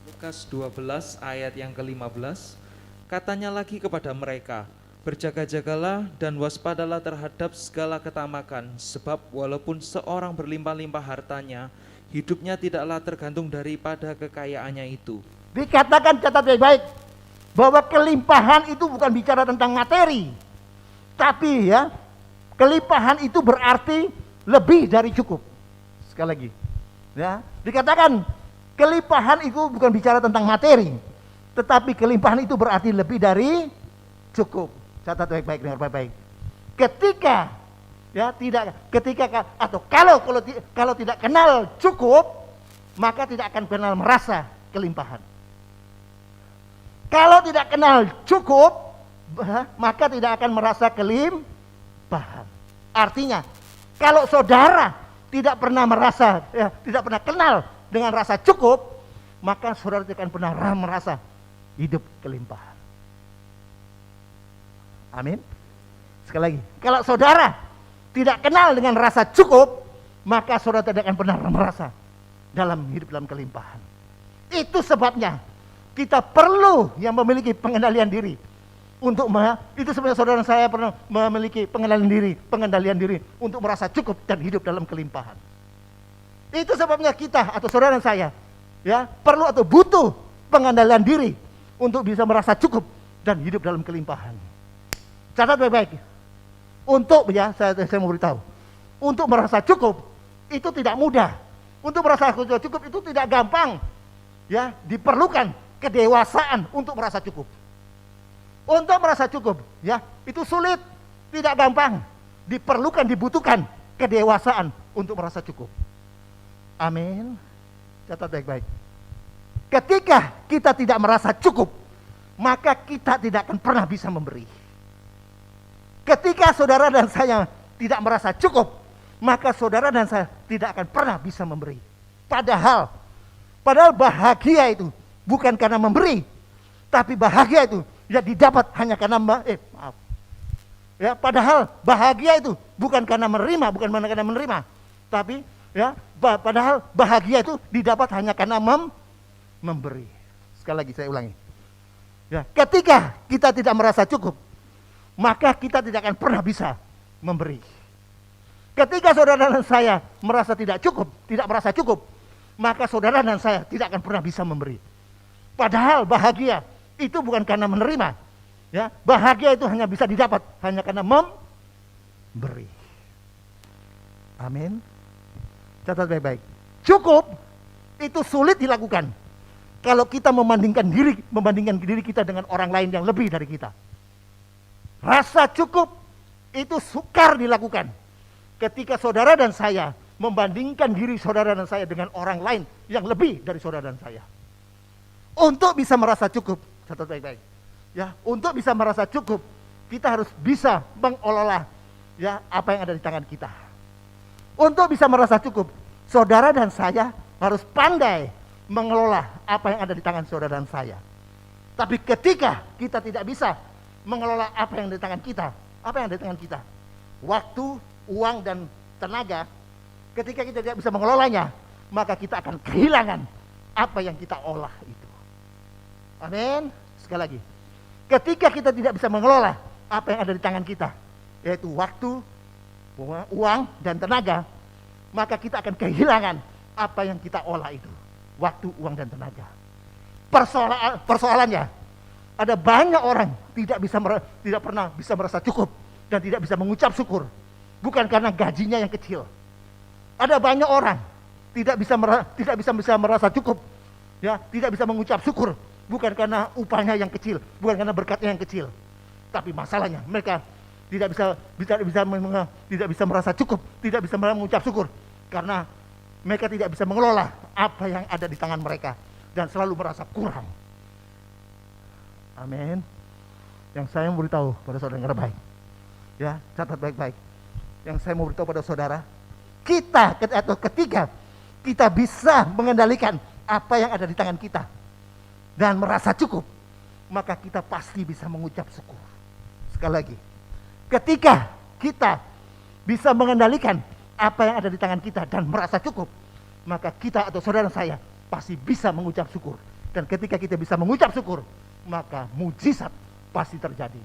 Lukas 12 ayat yang ke-15. Katanya lagi kepada mereka, berjaga-jagalah dan waspadalah terhadap segala ketamakan, sebab walaupun seorang berlimpah-limpah hartanya, hidupnya tidaklah tergantung daripada kekayaannya itu. Dikatakan, catat baik-baik, bahwa kelimpahan itu bukan bicara tentang materi. Tapi ya, kelimpahan itu berarti lebih dari cukup. Sekali lagi, ya, dikatakan kelimpahan itu bukan bicara tentang materi, tetapi kelimpahan itu berarti lebih dari cukup. Catat baik-baik, dengar baik-baik. Kalau tidak kenal cukup, maka tidak akan kenal merasa kelimpahan. Kalau tidak kenal cukup, maka tidak akan merasa kelimpahan. Artinya, kalau saudara tidak pernah tidak pernah kenal dengan rasa cukup, maka saudara tidak akan pernah merasa hidup kelimpahan. Amin. Sekali lagi, kalau saudara tidak kenal dengan rasa cukup, maka saudara tidak akan pernah merasa hidup dalam kelimpahan. Itu sebabnya kita perlu yang memiliki pengendalian diri. Itu sebenarnya saudara saya pernah memiliki pengendalian diri untuk merasa cukup dan hidup dalam kelimpahan. Itu sebabnya kita atau saudara saya ya perlu atau butuh pengendalian diri untuk bisa merasa cukup dan hidup dalam kelimpahan. Catat baik-baik. Untuk saya mau beritahu, untuk merasa cukup itu tidak mudah. Untuk merasa cukup itu tidak gampang. Ya, diperlukan kedewasaan untuk merasa cukup. Untuk merasa cukup, ya, itu sulit, tidak gampang. Dibutuhkan kedewasaan untuk merasa cukup. Amin. Catat baik-baik. Ketika kita tidak merasa cukup, maka kita tidak akan pernah bisa memberi. Ketika saudara dan saya tidak merasa cukup, maka saudara dan saya tidak akan pernah bisa memberi. Padahal bahagia itu bukan karena memberi, tapi bahagia itu ya didapat hanya karena padahal bahagia itu bukan karena menerima, tapi ya padahal bahagia itu didapat hanya karena memberi. Sekali lagi saya ulangi. Ya, ketika kita tidak merasa cukup, maka kita tidak akan pernah bisa memberi. Ketika saudara dan saya tidak merasa cukup, maka saudara dan saya tidak akan pernah bisa memberi. Padahal bahagia itu bukan karena menerima, ya. Bahagia itu hanya bisa didapat hanya karena memberi. Amin. Catat baik-baik. Cukup itu sulit dilakukan kalau kita membandingkan diri kita dengan orang lain yang lebih dari kita. Rasa cukup itu sukar dilakukan ketika saudara dan saya membandingkan diri saudara dan saya dengan orang lain yang lebih dari saudara dan saya. Untuk bisa merasa cukup, catat baik-baik. Ya, untuk bisa merasa cukup, kita harus bisa mengelola ya apa yang ada di tangan kita. Untuk bisa merasa cukup, saudara dan saya harus pandai mengelola apa yang ada di tangan saudara dan saya. Tapi ketika kita tidak bisa mengelola apa yang ada di tangan kita, apa yang ada di tangan kita? Waktu, uang, dan tenaga. Ketika kita tidak bisa mengelolanya, maka kita akan kehilangan apa yang kita olah itu. Amin. Sekali lagi. Ketika kita tidak bisa mengelola apa yang ada di tangan kita, yaitu waktu, uang, dan tenaga, maka kita akan kehilangan apa yang kita olah itu. Waktu, uang, dan tenaga. Persoalannya, ada banyak orang tidak pernah bisa merasa cukup dan tidak bisa mengucap syukur. Bukan karena gajinya yang kecil. Ada banyak orang tidak bisa merasa cukup, ya, tidak bisa mengucap syukur, bukan karena upahnya yang kecil, bukan karena berkatnya yang kecil, tapi masalahnya mereka tidak bisa merasa cukup, tidak bisa mengucap syukur, karena mereka tidak bisa mengelola apa yang ada di tangan mereka dan selalu merasa kurang. Amin. Yang saya mau beritahu pada saudara yang baik, ya, catat baik-baik. Yang saya mau beritahu pada saudara, ketika kita bisa mengendalikan apa yang ada di tangan kita dan merasa cukup, maka kita pasti bisa mengucap syukur. Sekali lagi, ketika kita bisa mengendalikan apa yang ada di tangan kita dan merasa cukup, maka kita atau saudara saya pasti bisa mengucap syukur. Dan ketika kita bisa mengucap syukur, maka mujizat pasti terjadi.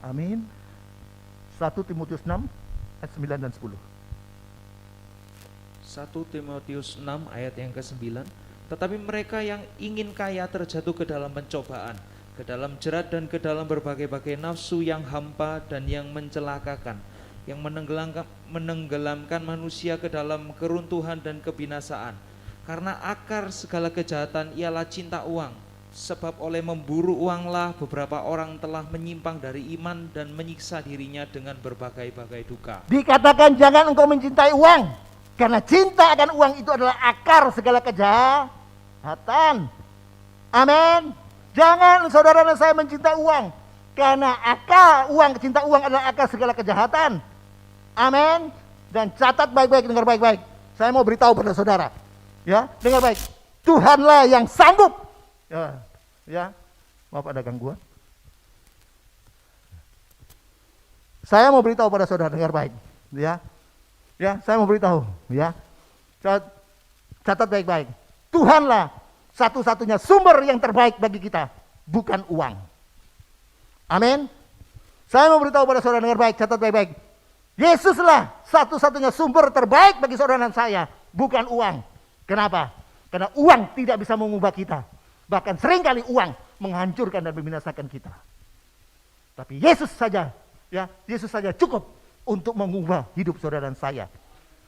Amin. 1 Timotius 6 ayat 9 dan 10. 1 Timotius 6 ayat yang ke-9. Tetapi mereka yang ingin kaya terjatuh ke dalam pencobaan, ke dalam jerat dan ke dalam berbagai-bagai nafsu yang hampa dan yang mencelakakan, yang menenggelamkan manusia ke dalam keruntuhan dan kebinasaan. Karena akar segala kejahatan ialah cinta uang. Sebab oleh memburu uanglah beberapa orang telah menyimpang dari iman dan menyiksa dirinya dengan berbagai-bagai duka. Dikatakan jangan engkau mencintai uang, karena cinta akan uang itu adalah akar segala kejahatan. Amin. Jangan saudara dan saya mencintai uang, karena cinta uang adalah akar segala kejahatan. Amin. Dan catat baik-baik, dengar baik-baik. Saya mau beritahu pada saudara, ya, dengar baik. Tuhanlah yang sanggup. Ya, maaf ada gangguan. Saya mau beritahu pada saudara, dengar baik, ya, saya mau beritahu, ya, catat baik-baik. Tuhanlah satu-satunya sumber yang terbaik bagi kita, bukan uang. Amin. Saya mau beritahu pada saudara, dengar baik, catat baik-baik. Yesuslah satu-satunya sumber terbaik bagi saudara dan saya, bukan uang. Kenapa? Karena uang tidak bisa mengubah kita. Bahkan seringkali uang menghancurkan dan membinasakan kita. Tapi Yesus saja, ya, Yesus saja cukup untuk mengubah hidup saudara dan saya.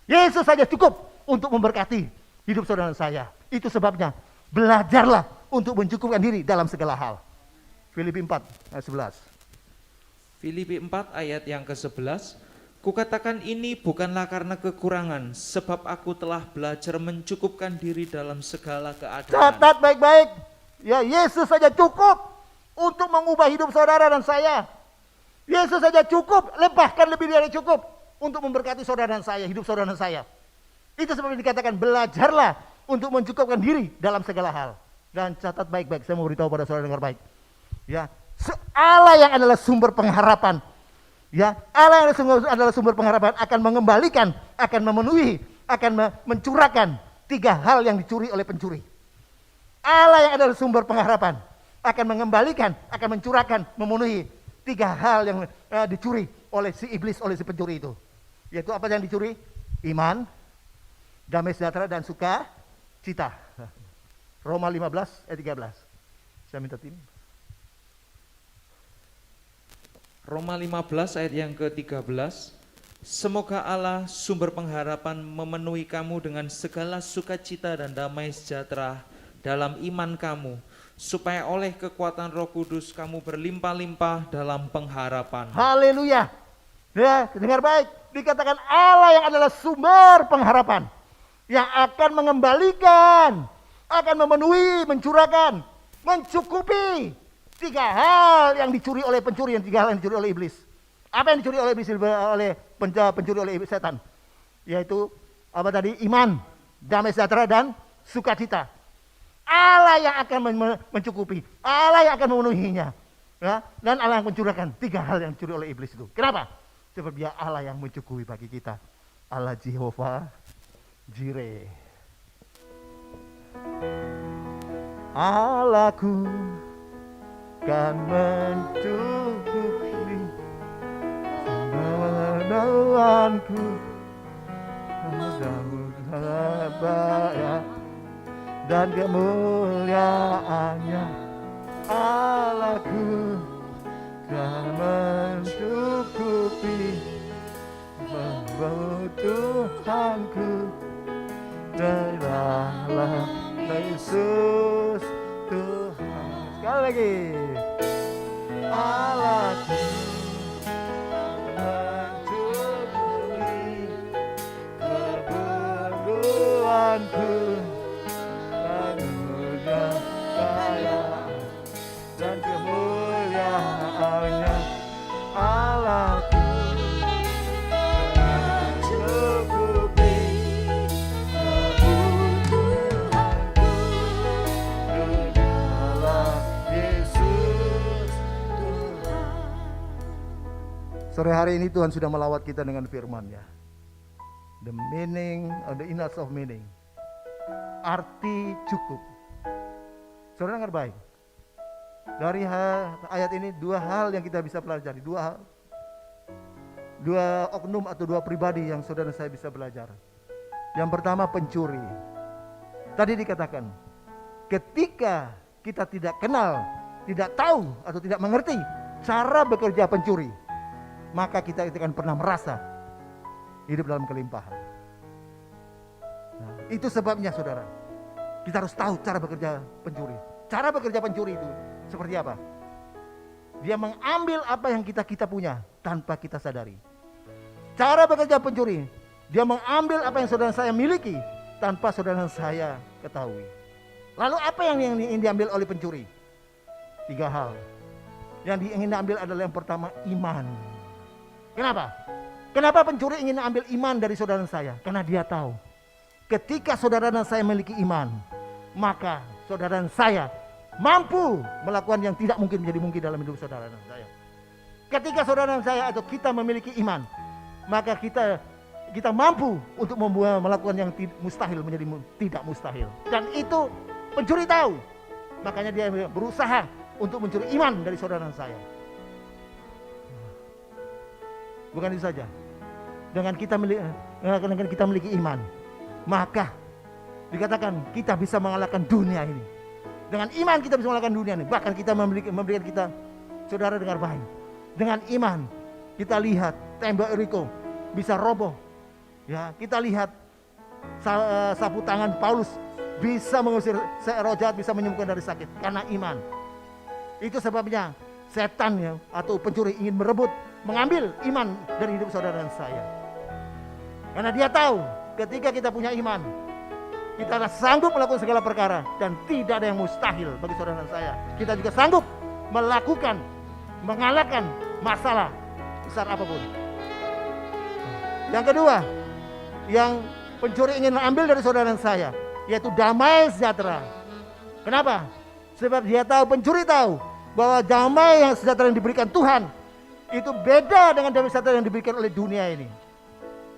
Yesus saja cukup untuk memberkati hidup saudara dan saya. Itu sebabnya belajarlah untuk mencukupkan diri dalam segala hal. Filipi 4 ayat 11. Filipi 4 ayat yang ke-11, kukatakan ini bukanlah karena kekurangan, sebab aku telah belajar mencukupkan diri dalam segala keadaan. Catat baik-baik, ya, Yesus saja cukup untuk mengubah hidup saudara dan saya. Yesus saja cukup, bahkan lebih dari cukup untuk memberkati saudara dan saya, hidup saudara dan saya. Itu sebabnya dikatakan belajarlah untuk mencukupkan diri dalam segala hal. Dan catat baik-baik, saya mau beritahu pada saudara, dengar baik. Ya, Allah yang adalah sumber pengharapan, ya, Allah yang adalah sumber pengharapan akan mengembalikan, akan memenuhi, akan mencurahkan 3 hal yang dicuri oleh pencuri. Allah yang adalah sumber pengharapan akan mengembalikan, akan mencurahkan, memenuhi 3 hal yang dicuri oleh si iblis, oleh si pencuri itu. Yaitu apa yang dicuri? Iman, damai sejahtera, dan sukacita. Roma 15 ayat 13. Saya minta tim. Roma 15 ayat yang ke-13, semoga Allah sumber pengharapan memenuhi kamu dengan segala sukacita dan damai sejahtera dalam iman kamu, supaya oleh kekuatan Roh Kudus kamu berlimpah-limpah dalam pengharapan. Haleluya. Ya, dengar baik, dikatakan Allah yang adalah sumber pengharapan, yang akan mengembalikan, akan memenuhi, mencurahkan, mencukupi 3 hal yang dicuri oleh pencuri, yang 3 hal yang dicuri oleh iblis. Apa yang dicuri oleh iblis, oleh pencuri oleh setan? Yaitu apa tadi? Iman, damai sejahtera, dan sukacita. Allah yang akan mencukupi, Allah yang akan memenuhinya, ya? Dan Allah yang mencurahkan 3 hal yang dicuri oleh iblis itu. Kenapa? Sebab Dia Allah yang mencukupi bagi kita. Allah Jehovah Jireh. Allahku kan mencukupi keperluanku, dan kemuliaannya. Allahku kan mencukupi kebutuhanku dalam Yesus Tuhan. Sekali lagi. Allahku mencukupi keperluanku dan kemuliaannya. Allahku mencukupi kebutuhanku dalam Yesus Tuhan. Sore hari ini Tuhan sudah melawat kita dengan firman-Nya. The meaning, the inners of meaning. Arti cukup. Saudara dengar baik. Dari ayat ini 2 hal yang kita bisa pelajari, 2 oknum atau 2 pribadi yang saudara dan saya bisa belajar. Yang pertama, pencuri. Tadi dikatakan, ketika kita tidak kenal, tidak tahu atau tidak mengerti cara bekerja pencuri, maka kita akan pernah merasa hidup dalam kelimpahan. Nah, itu sebabnya saudara, kita harus tahu cara bekerja pencuri. Cara bekerja pencuri itu seperti apa? Dia mengambil apa yang kita punya tanpa kita sadari. Cara bekerja pencuri, dia mengambil apa yang saudara saya miliki tanpa saudara saya ketahui. Lalu apa yang ingin diambil oleh pencuri? 3 hal. Yang ingin diambil adalah yang pertama, iman. Kenapa? Kenapa pencuri ingin ambil iman dari saudara saya? Karena dia tahu ketika saudara dan saya memiliki iman, maka saudara dan saya mampu melakukan yang tidak mungkin menjadi mungkin dalam hidup saudara dan saya. Ketika saudara dan saya atau kita memiliki iman, maka kita kita mampu untuk melakukan yang mustahil menjadi tidak mustahil. Dan itu pencuri tahu. Makanya dia berusaha untuk mencuri iman dari saudara dan saya. Bukan itu saja. Dengan kita memiliki iman, maka dikatakan kita bisa mengalahkan dunia ini. Dengan iman kita bisa mengalahkan dunia ini. Bahkan kita memberikan kita, saudara dengar baik. Dengan iman kita lihat tembok Yeriko bisa roboh. Ya, kita lihat sapu tangan Paulus bisa mengusir roh jahat, bisa menyembuhkan dari sakit karena iman. Itu sebabnya setan ya, atau pencuri ingin merebut, mengambil iman dari hidup saudara dan saya. Karena dia tahu ketika kita punya iman, kita sanggup melakukan segala perkara dan tidak ada yang mustahil bagi saudara dan saya. Kita juga sanggup melakukan, mengalahkan masalah besar apapun. Yang kedua, yang pencuri ingin ambil dari saudara dan saya, yaitu damai sejahtera. Kenapa? Sebab dia tahu, pencuri tahu bahwa damai yang sejahtera yang diberikan Tuhan itu beda dengan damai sejahtera yang diberikan oleh dunia ini.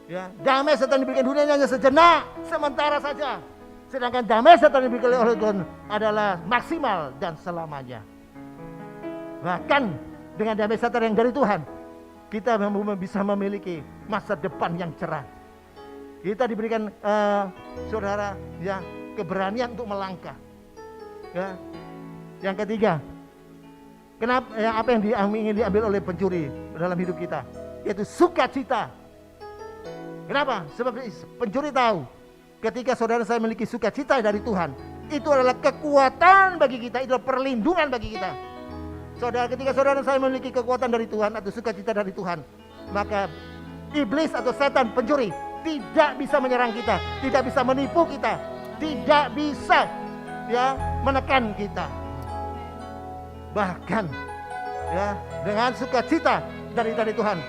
Ya, damai sejahtera yang diberikan dunia ini hanya sejenak, sementara saja. Sedangkan damai sejahtera yang diberikan oleh Tuhan adalah maksimal dan selamanya. Bahkan dengan damai sejahtera yang dari Tuhan, kita bisa memiliki masa depan yang cerah. Kita diberikan saudara ya keberanian untuk melangkah. Ya. Yang ketiga, apa yang ingin diambil oleh pencuri dalam hidup kita, yaitu sukacita. Kenapa? Sebab pencuri tahu ketika saudara saya memiliki sukacita dari Tuhan, itu adalah kekuatan bagi kita, itu adalah perlindungan bagi kita. Ketika saudara saya memiliki kekuatan dari Tuhan atau sukacita dari Tuhan, maka iblis atau setan pencuri tidak bisa menyerang kita, tidak bisa menipu kita, tidak bisa ya menekan kita. Bahkan ya dengan sukacita dari Tuhan,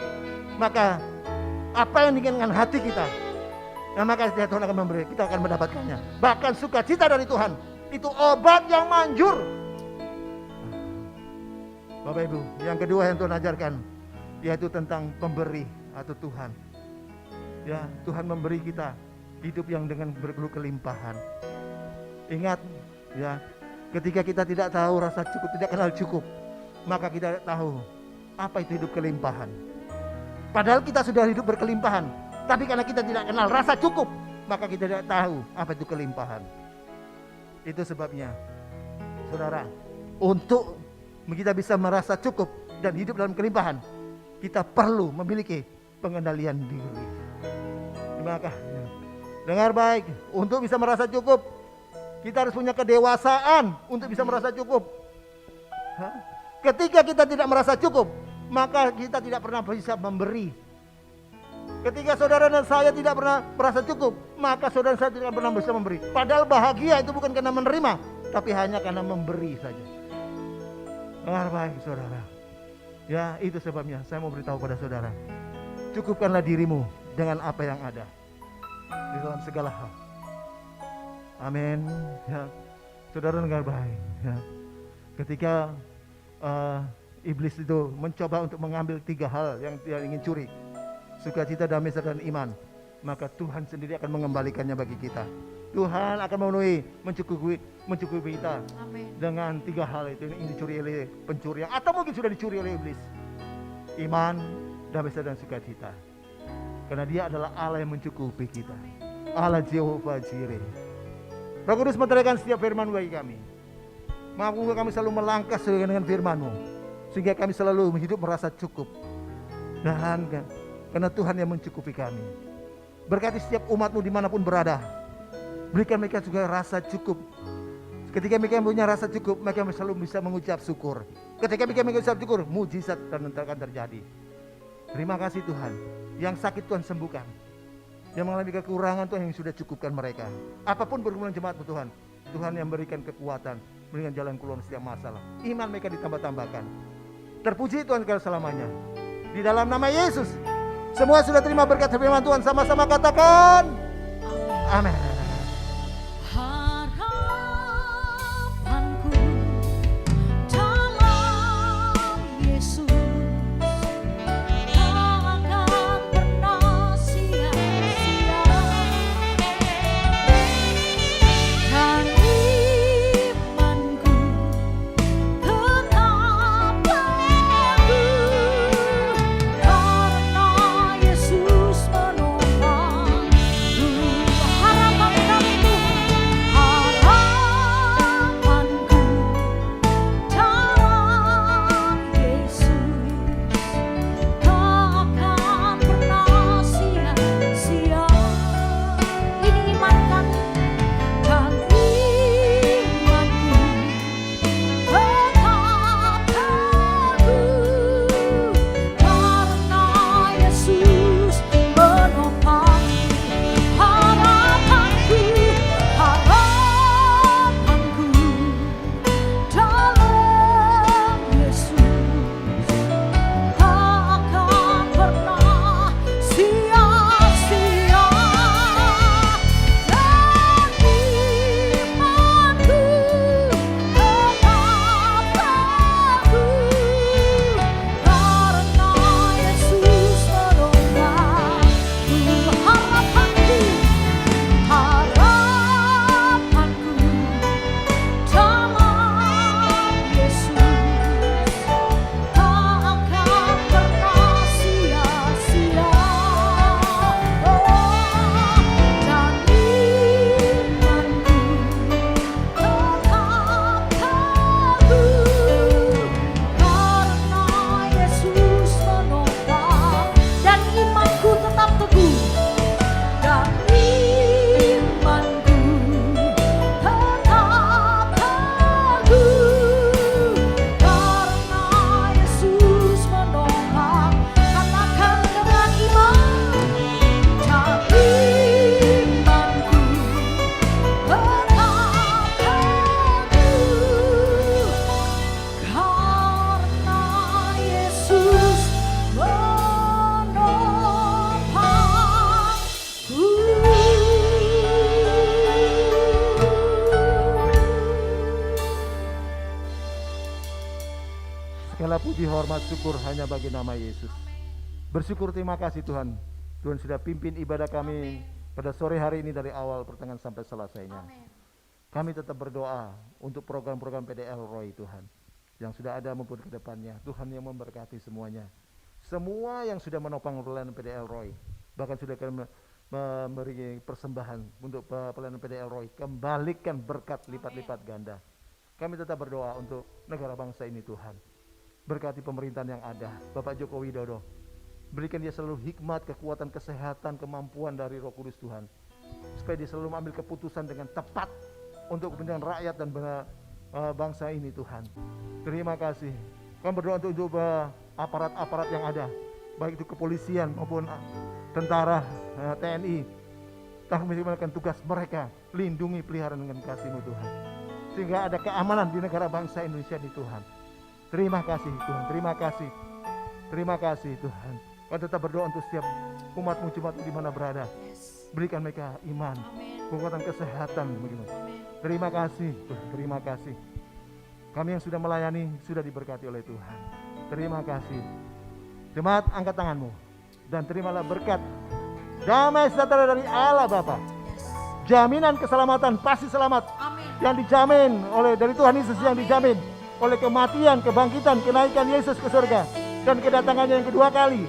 maka apa yang diinginkan hati kita, nah maka Tuhan akan memberi, kita akan mendapatkannya. Bahkan sukacita dari Tuhan itu obat yang manjur. Bapak Ibu, yang kedua yang Tuhan ajarkan yaitu tentang pemberi atau Tuhan. Ya, Tuhan memberi kita hidup yang dengan berkelimpahan. Ingat, ya, ketika kita tidak tahu rasa cukup, tidak kenal cukup, maka kita tidak tahu apa itu hidup kelimpahan. Padahal kita sudah hidup berkelimpahan, tapi karena kita tidak kenal rasa cukup, maka kita tidak tahu apa itu kelimpahan. Itu sebabnya, saudara, untuk kita bisa merasa cukup dan hidup dalam kelimpahan, kita perlu memiliki pengendalian diri. Maka dengar baik, untuk bisa merasa cukup, kita harus punya kedewasaan untuk bisa merasa cukup. Ketika kita tidak merasa cukup, maka kita tidak pernah bisa memberi. Ketika saudara dan saya tidak pernah merasa cukup, maka saudara dan saya tidak pernah bisa memberi. Padahal bahagia itu bukan karena menerima, tapi hanya karena memberi saja. Dengar baik saudara. Ya, itu sebabnya saya mau beritahu pada saudara, cukupkanlah dirimu dengan apa yang ada di dalam segala hal. Amin. Ya, saudara dengar baik. Ya. Ketika iblis itu mencoba untuk mengambil 3 hal yang dia ingin curi, sukacita, damai sejahtera, dan iman, maka Tuhan sendiri akan mengembalikannya bagi kita. Tuhan akan memenuhi, mencukupi kita. Amen. Dengan 3 hal itu yang dicuri oleh pencuri, atau mungkin sudah dicuri oleh iblis: iman, damai sejahtera, dan sukacita. Karena dia adalah Allah yang mencukupi kita. Allah Jehovah Jireh. Roh Kudus menerangkan setiap firman bagi kami. Mampu kami selalu melangkah sesuai dengan firman-Mu, sehingga kami selalu hidup merasa cukup. Dan karena Tuhan yang mencukupi kami. Berkati setiap umat-Mu dimanapun berada. Berikan mereka juga rasa cukup. Ketika mereka punya rasa cukup, mereka selalu bisa mengucap syukur. Ketika mereka mengucap syukur, mujizat akan terjadi. Terima kasih Tuhan. Yang sakit Tuhan sembuhkan. Yang mengalami kekurangan Tuhan yang sudah cukupkan mereka. Apapun pergumulan jemaat-Mu Tuhan, Tuhan yang berikan kekuatan, berikan jalan keluar setiap masalah. Iman mereka ditambah-tambahkan. Terpuji Tuhan selamanya. Di dalam nama Yesus, semua sudah terima berkat firman Tuhan, sama-sama katakan amin. puji, hormat, syukur hanya bagi nama Yesus. Bersyukur, terima kasih Tuhan. Tuhan sudah pimpin ibadah kami pada sore hari ini dari awal pertengahan sampai selesainya. Kami tetap berdoa untuk program-program PDL Roy Tuhan, yang sudah ada maupun ke depannya. Tuhan yang memberkati semuanya. Semua yang sudah menopang pelayanan PDL Roy, bahkan sudah memberi persembahan untuk pelayanan PDL Roy, kembalikan berkat lipat-lipat ganda. Kami tetap berdoa untuk negara bangsa ini Tuhan. Berkati pemerintahan yang ada, Bapak Joko Widodo. Berikan dia selalu hikmat, kekuatan, kesehatan, kemampuan dari Roh Kudus Tuhan. Supaya dia selalu mengambil keputusan dengan tepat untuk kepentingan rakyat dan bangsa ini Tuhan. Terima kasih. Kami berdoa untuk aparat-aparat yang ada, baik itu kepolisian maupun tentara, TNI. Kami melakukan tugas mereka, lindungi, pelihara dengan kasih-Mu Tuhan. Sehingga ada keamanan di negara bangsa Indonesia ini Tuhan. Terima kasih Tuhan, terima kasih. Terima kasih Tuhan. Kau tetap berdoa untuk setiap umat-Mu di mana berada. Berikan mereka iman, kekuatan, kesehatan. Terima kasih Tuhan, terima kasih. Kami yang sudah melayani sudah diberkati oleh Tuhan. Terima kasih. Jemaat, angkat tanganmu dan terimalah berkat damai sejahtera dari Allah Bapa. Jaminan keselamatan, pasti selamat. Yang dijamin dari Tuhan Yesus, yang dijamin oleh kematian, kebangkitan, kenaikan Yesus ke surga, dan kedatangannya yang kedua kali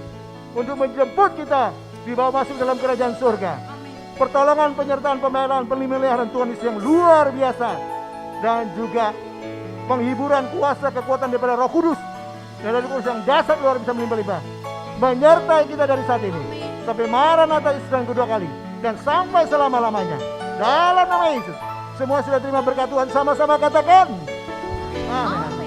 untuk menjemput kita dibawa masuk dalam kerajaan surga. Pertolongan, penyertaan, pemeliharaan, pemeliharaan Tuhan Yesus yang luar biasa, dan juga penghiburan, kuasa, kekuatan daripada Roh Kudus dan dari Kudus yang dasar luar biasa melimpah-limpah menyertai kita dari saat ini sampai Maranatha Yesus yang kedua kali dan sampai selama-lamanya. Dalam nama Yesus, semua sudah terima berkat Tuhan, sama-sama katakan amin.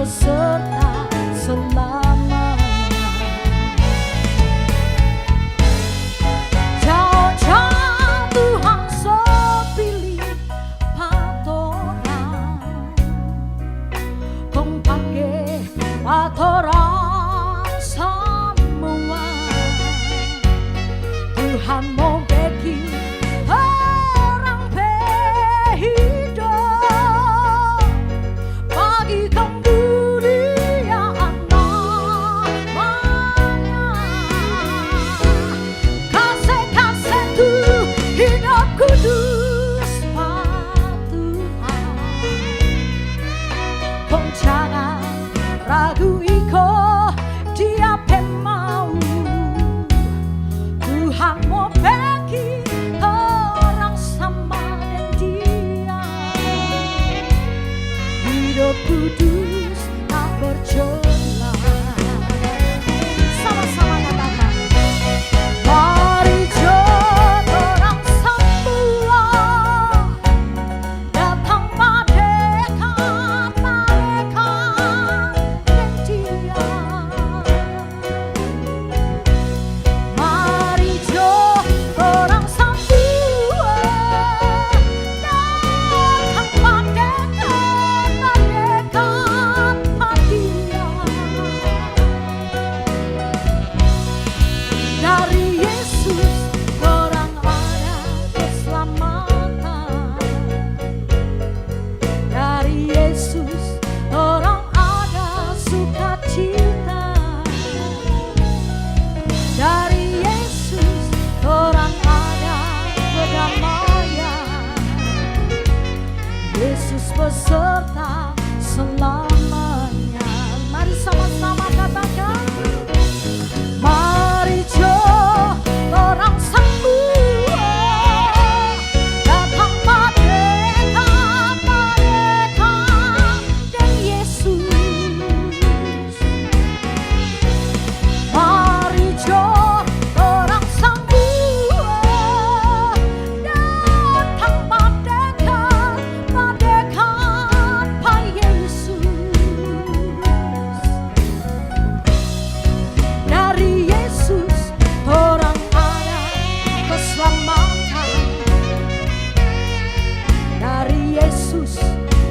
beserta selamanya. Jauh-jauh Tuhan sepilih patoran, kong pakai patoran semua. Tuhan mau bikin orang hidup, bagikan kemuliaan namanya. Kasih-kasih tuh hidup kudus Tuhan, kau jangan ragu iko dia pemau. Tuhan mau bagi orang sama dan dia, hidup kudus tak bercelah. Sama-sama katakan, mari jom orang semua datang merdeka, mereka dan dia. Mari jom orang semua datang merdeka, mereka dia. Dari Yesus orang ada keselamatan, dari Yesus orang ada sukacita, dari Yesus orang ada kedamaian. Yesus beserta selamanya. Mari sama-sama katakan, mari jom orang semua datang merdeka, mereka dan Yesus. Mari jom orang semua datang merdeka, merdeka Pak Yesus. Dari Yesus orang ada keselamatan, dari Yesus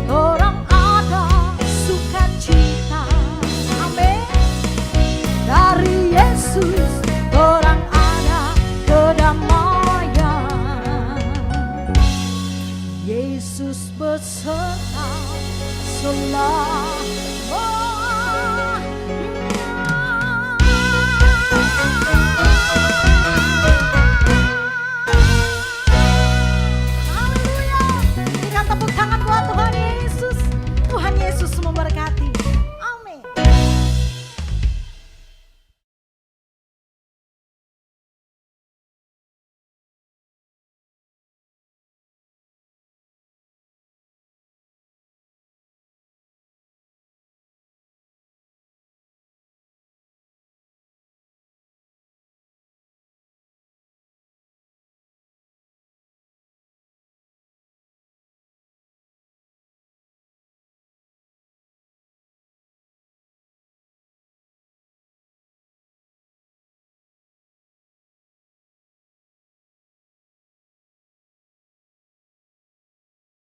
orang ada sukacita. Amin. Dari Yesus orang ada kedamaian. Yesus beserta selamanya.